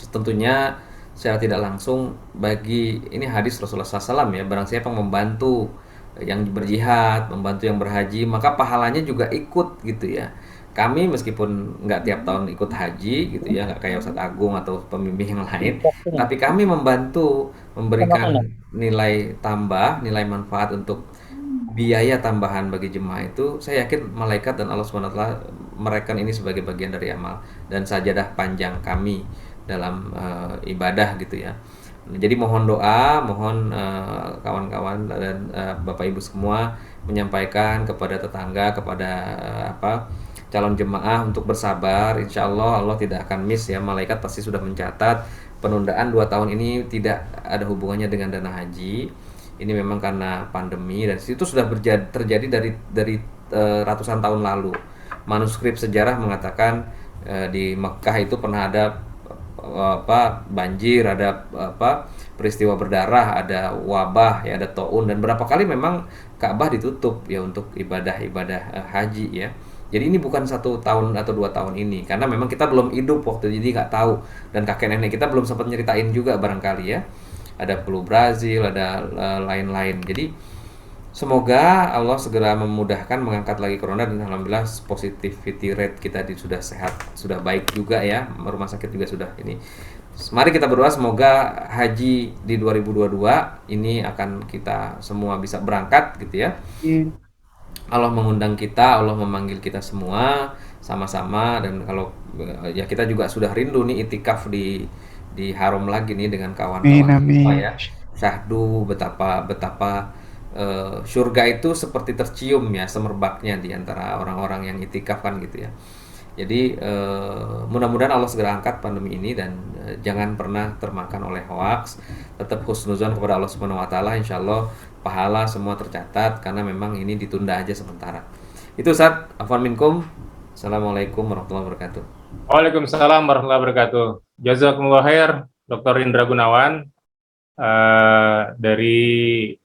tentunya secara tidak langsung bagi ini hadis Rasulullah SAW ya, barang siapa yang membantu yang berjihad, membantu yang berhaji, maka pahalanya juga ikut gitu ya. Kami meskipun nggak tiap tahun ikut haji gitu ya, nggak kayak Ustadz Agung atau pembimbing yang lain, tapi kami membantu memberikan nilai tambah, nilai manfaat untuk biaya tambahan bagi jemaah itu. Saya yakin malaikat dan Allah SWT mereken ini sebagai bagian dari amal dan sajadah panjang kami dalam ibadah gitu ya. Jadi mohon doa, mohon kawan-kawan dan Bapak Ibu semua menyampaikan kepada tetangga, kepada calon jemaah untuk bersabar. Insya Allah Allah tidak akan miss ya, malaikat pasti sudah mencatat penundaan 2 tahun ini tidak ada hubungannya dengan dana haji. Ini memang karena pandemi dan itu sudah terjadi dari ratusan tahun lalu. Manuskrip sejarah mengatakan di Mekah itu pernah ada banjir, ada peristiwa berdarah, ada wabah ya, ada taun, dan berapa kali memang Ka'bah ditutup ya untuk ibadah haji ya. Jadi ini bukan 1 tahun atau 2 tahun ini, karena memang kita belum hidup waktu jadi nggak tahu, dan kakek nenek kita belum sempat nyeritain juga barangkali ya. Ada flu Brazil, ada lain-lain. Jadi semoga Allah segera memudahkan mengangkat lagi corona, dan alhamdulillah positivity rate kita sudah sehat, sudah baik juga ya. Rumah sakit juga sudah ini. Mari kita berdoa semoga haji di 2022 ini akan kita semua bisa berangkat gitu ya. Allah mengundang kita, Allah memanggil kita semua sama-sama, dan kalau ya kita juga sudah rindu nih itikaf di haram lagi nih dengan kawan-kawan semua ya. Syahdu betapa surga itu seperti tercium ya semerbaknya di antara orang-orang yang itikaf kan gitu ya. Jadi mudah-mudahan Allah segera angkat pandemi ini, dan jangan pernah termakan oleh hoaks. Tetap husnuzon kepada Allah Subhanahu wa taala, insyaallah pahala semua tercatat, karena memang ini ditunda aja sementara. Itu Ustaz, afwan minkum. Assalamualaikum warahmatullahi wabarakatuh. Waalaikumsalam warahmatullahi wabarakatuh. Jazakumullah khair, Dr. Indra Gunawan dari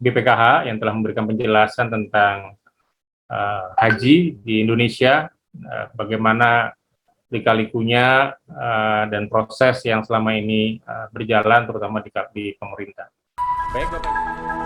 BPKH yang telah memberikan penjelasan tentang haji di Indonesia, bagaimana lika-likunya dan proses yang selama ini berjalan, terutama di pemerintah. Baik, Bapak.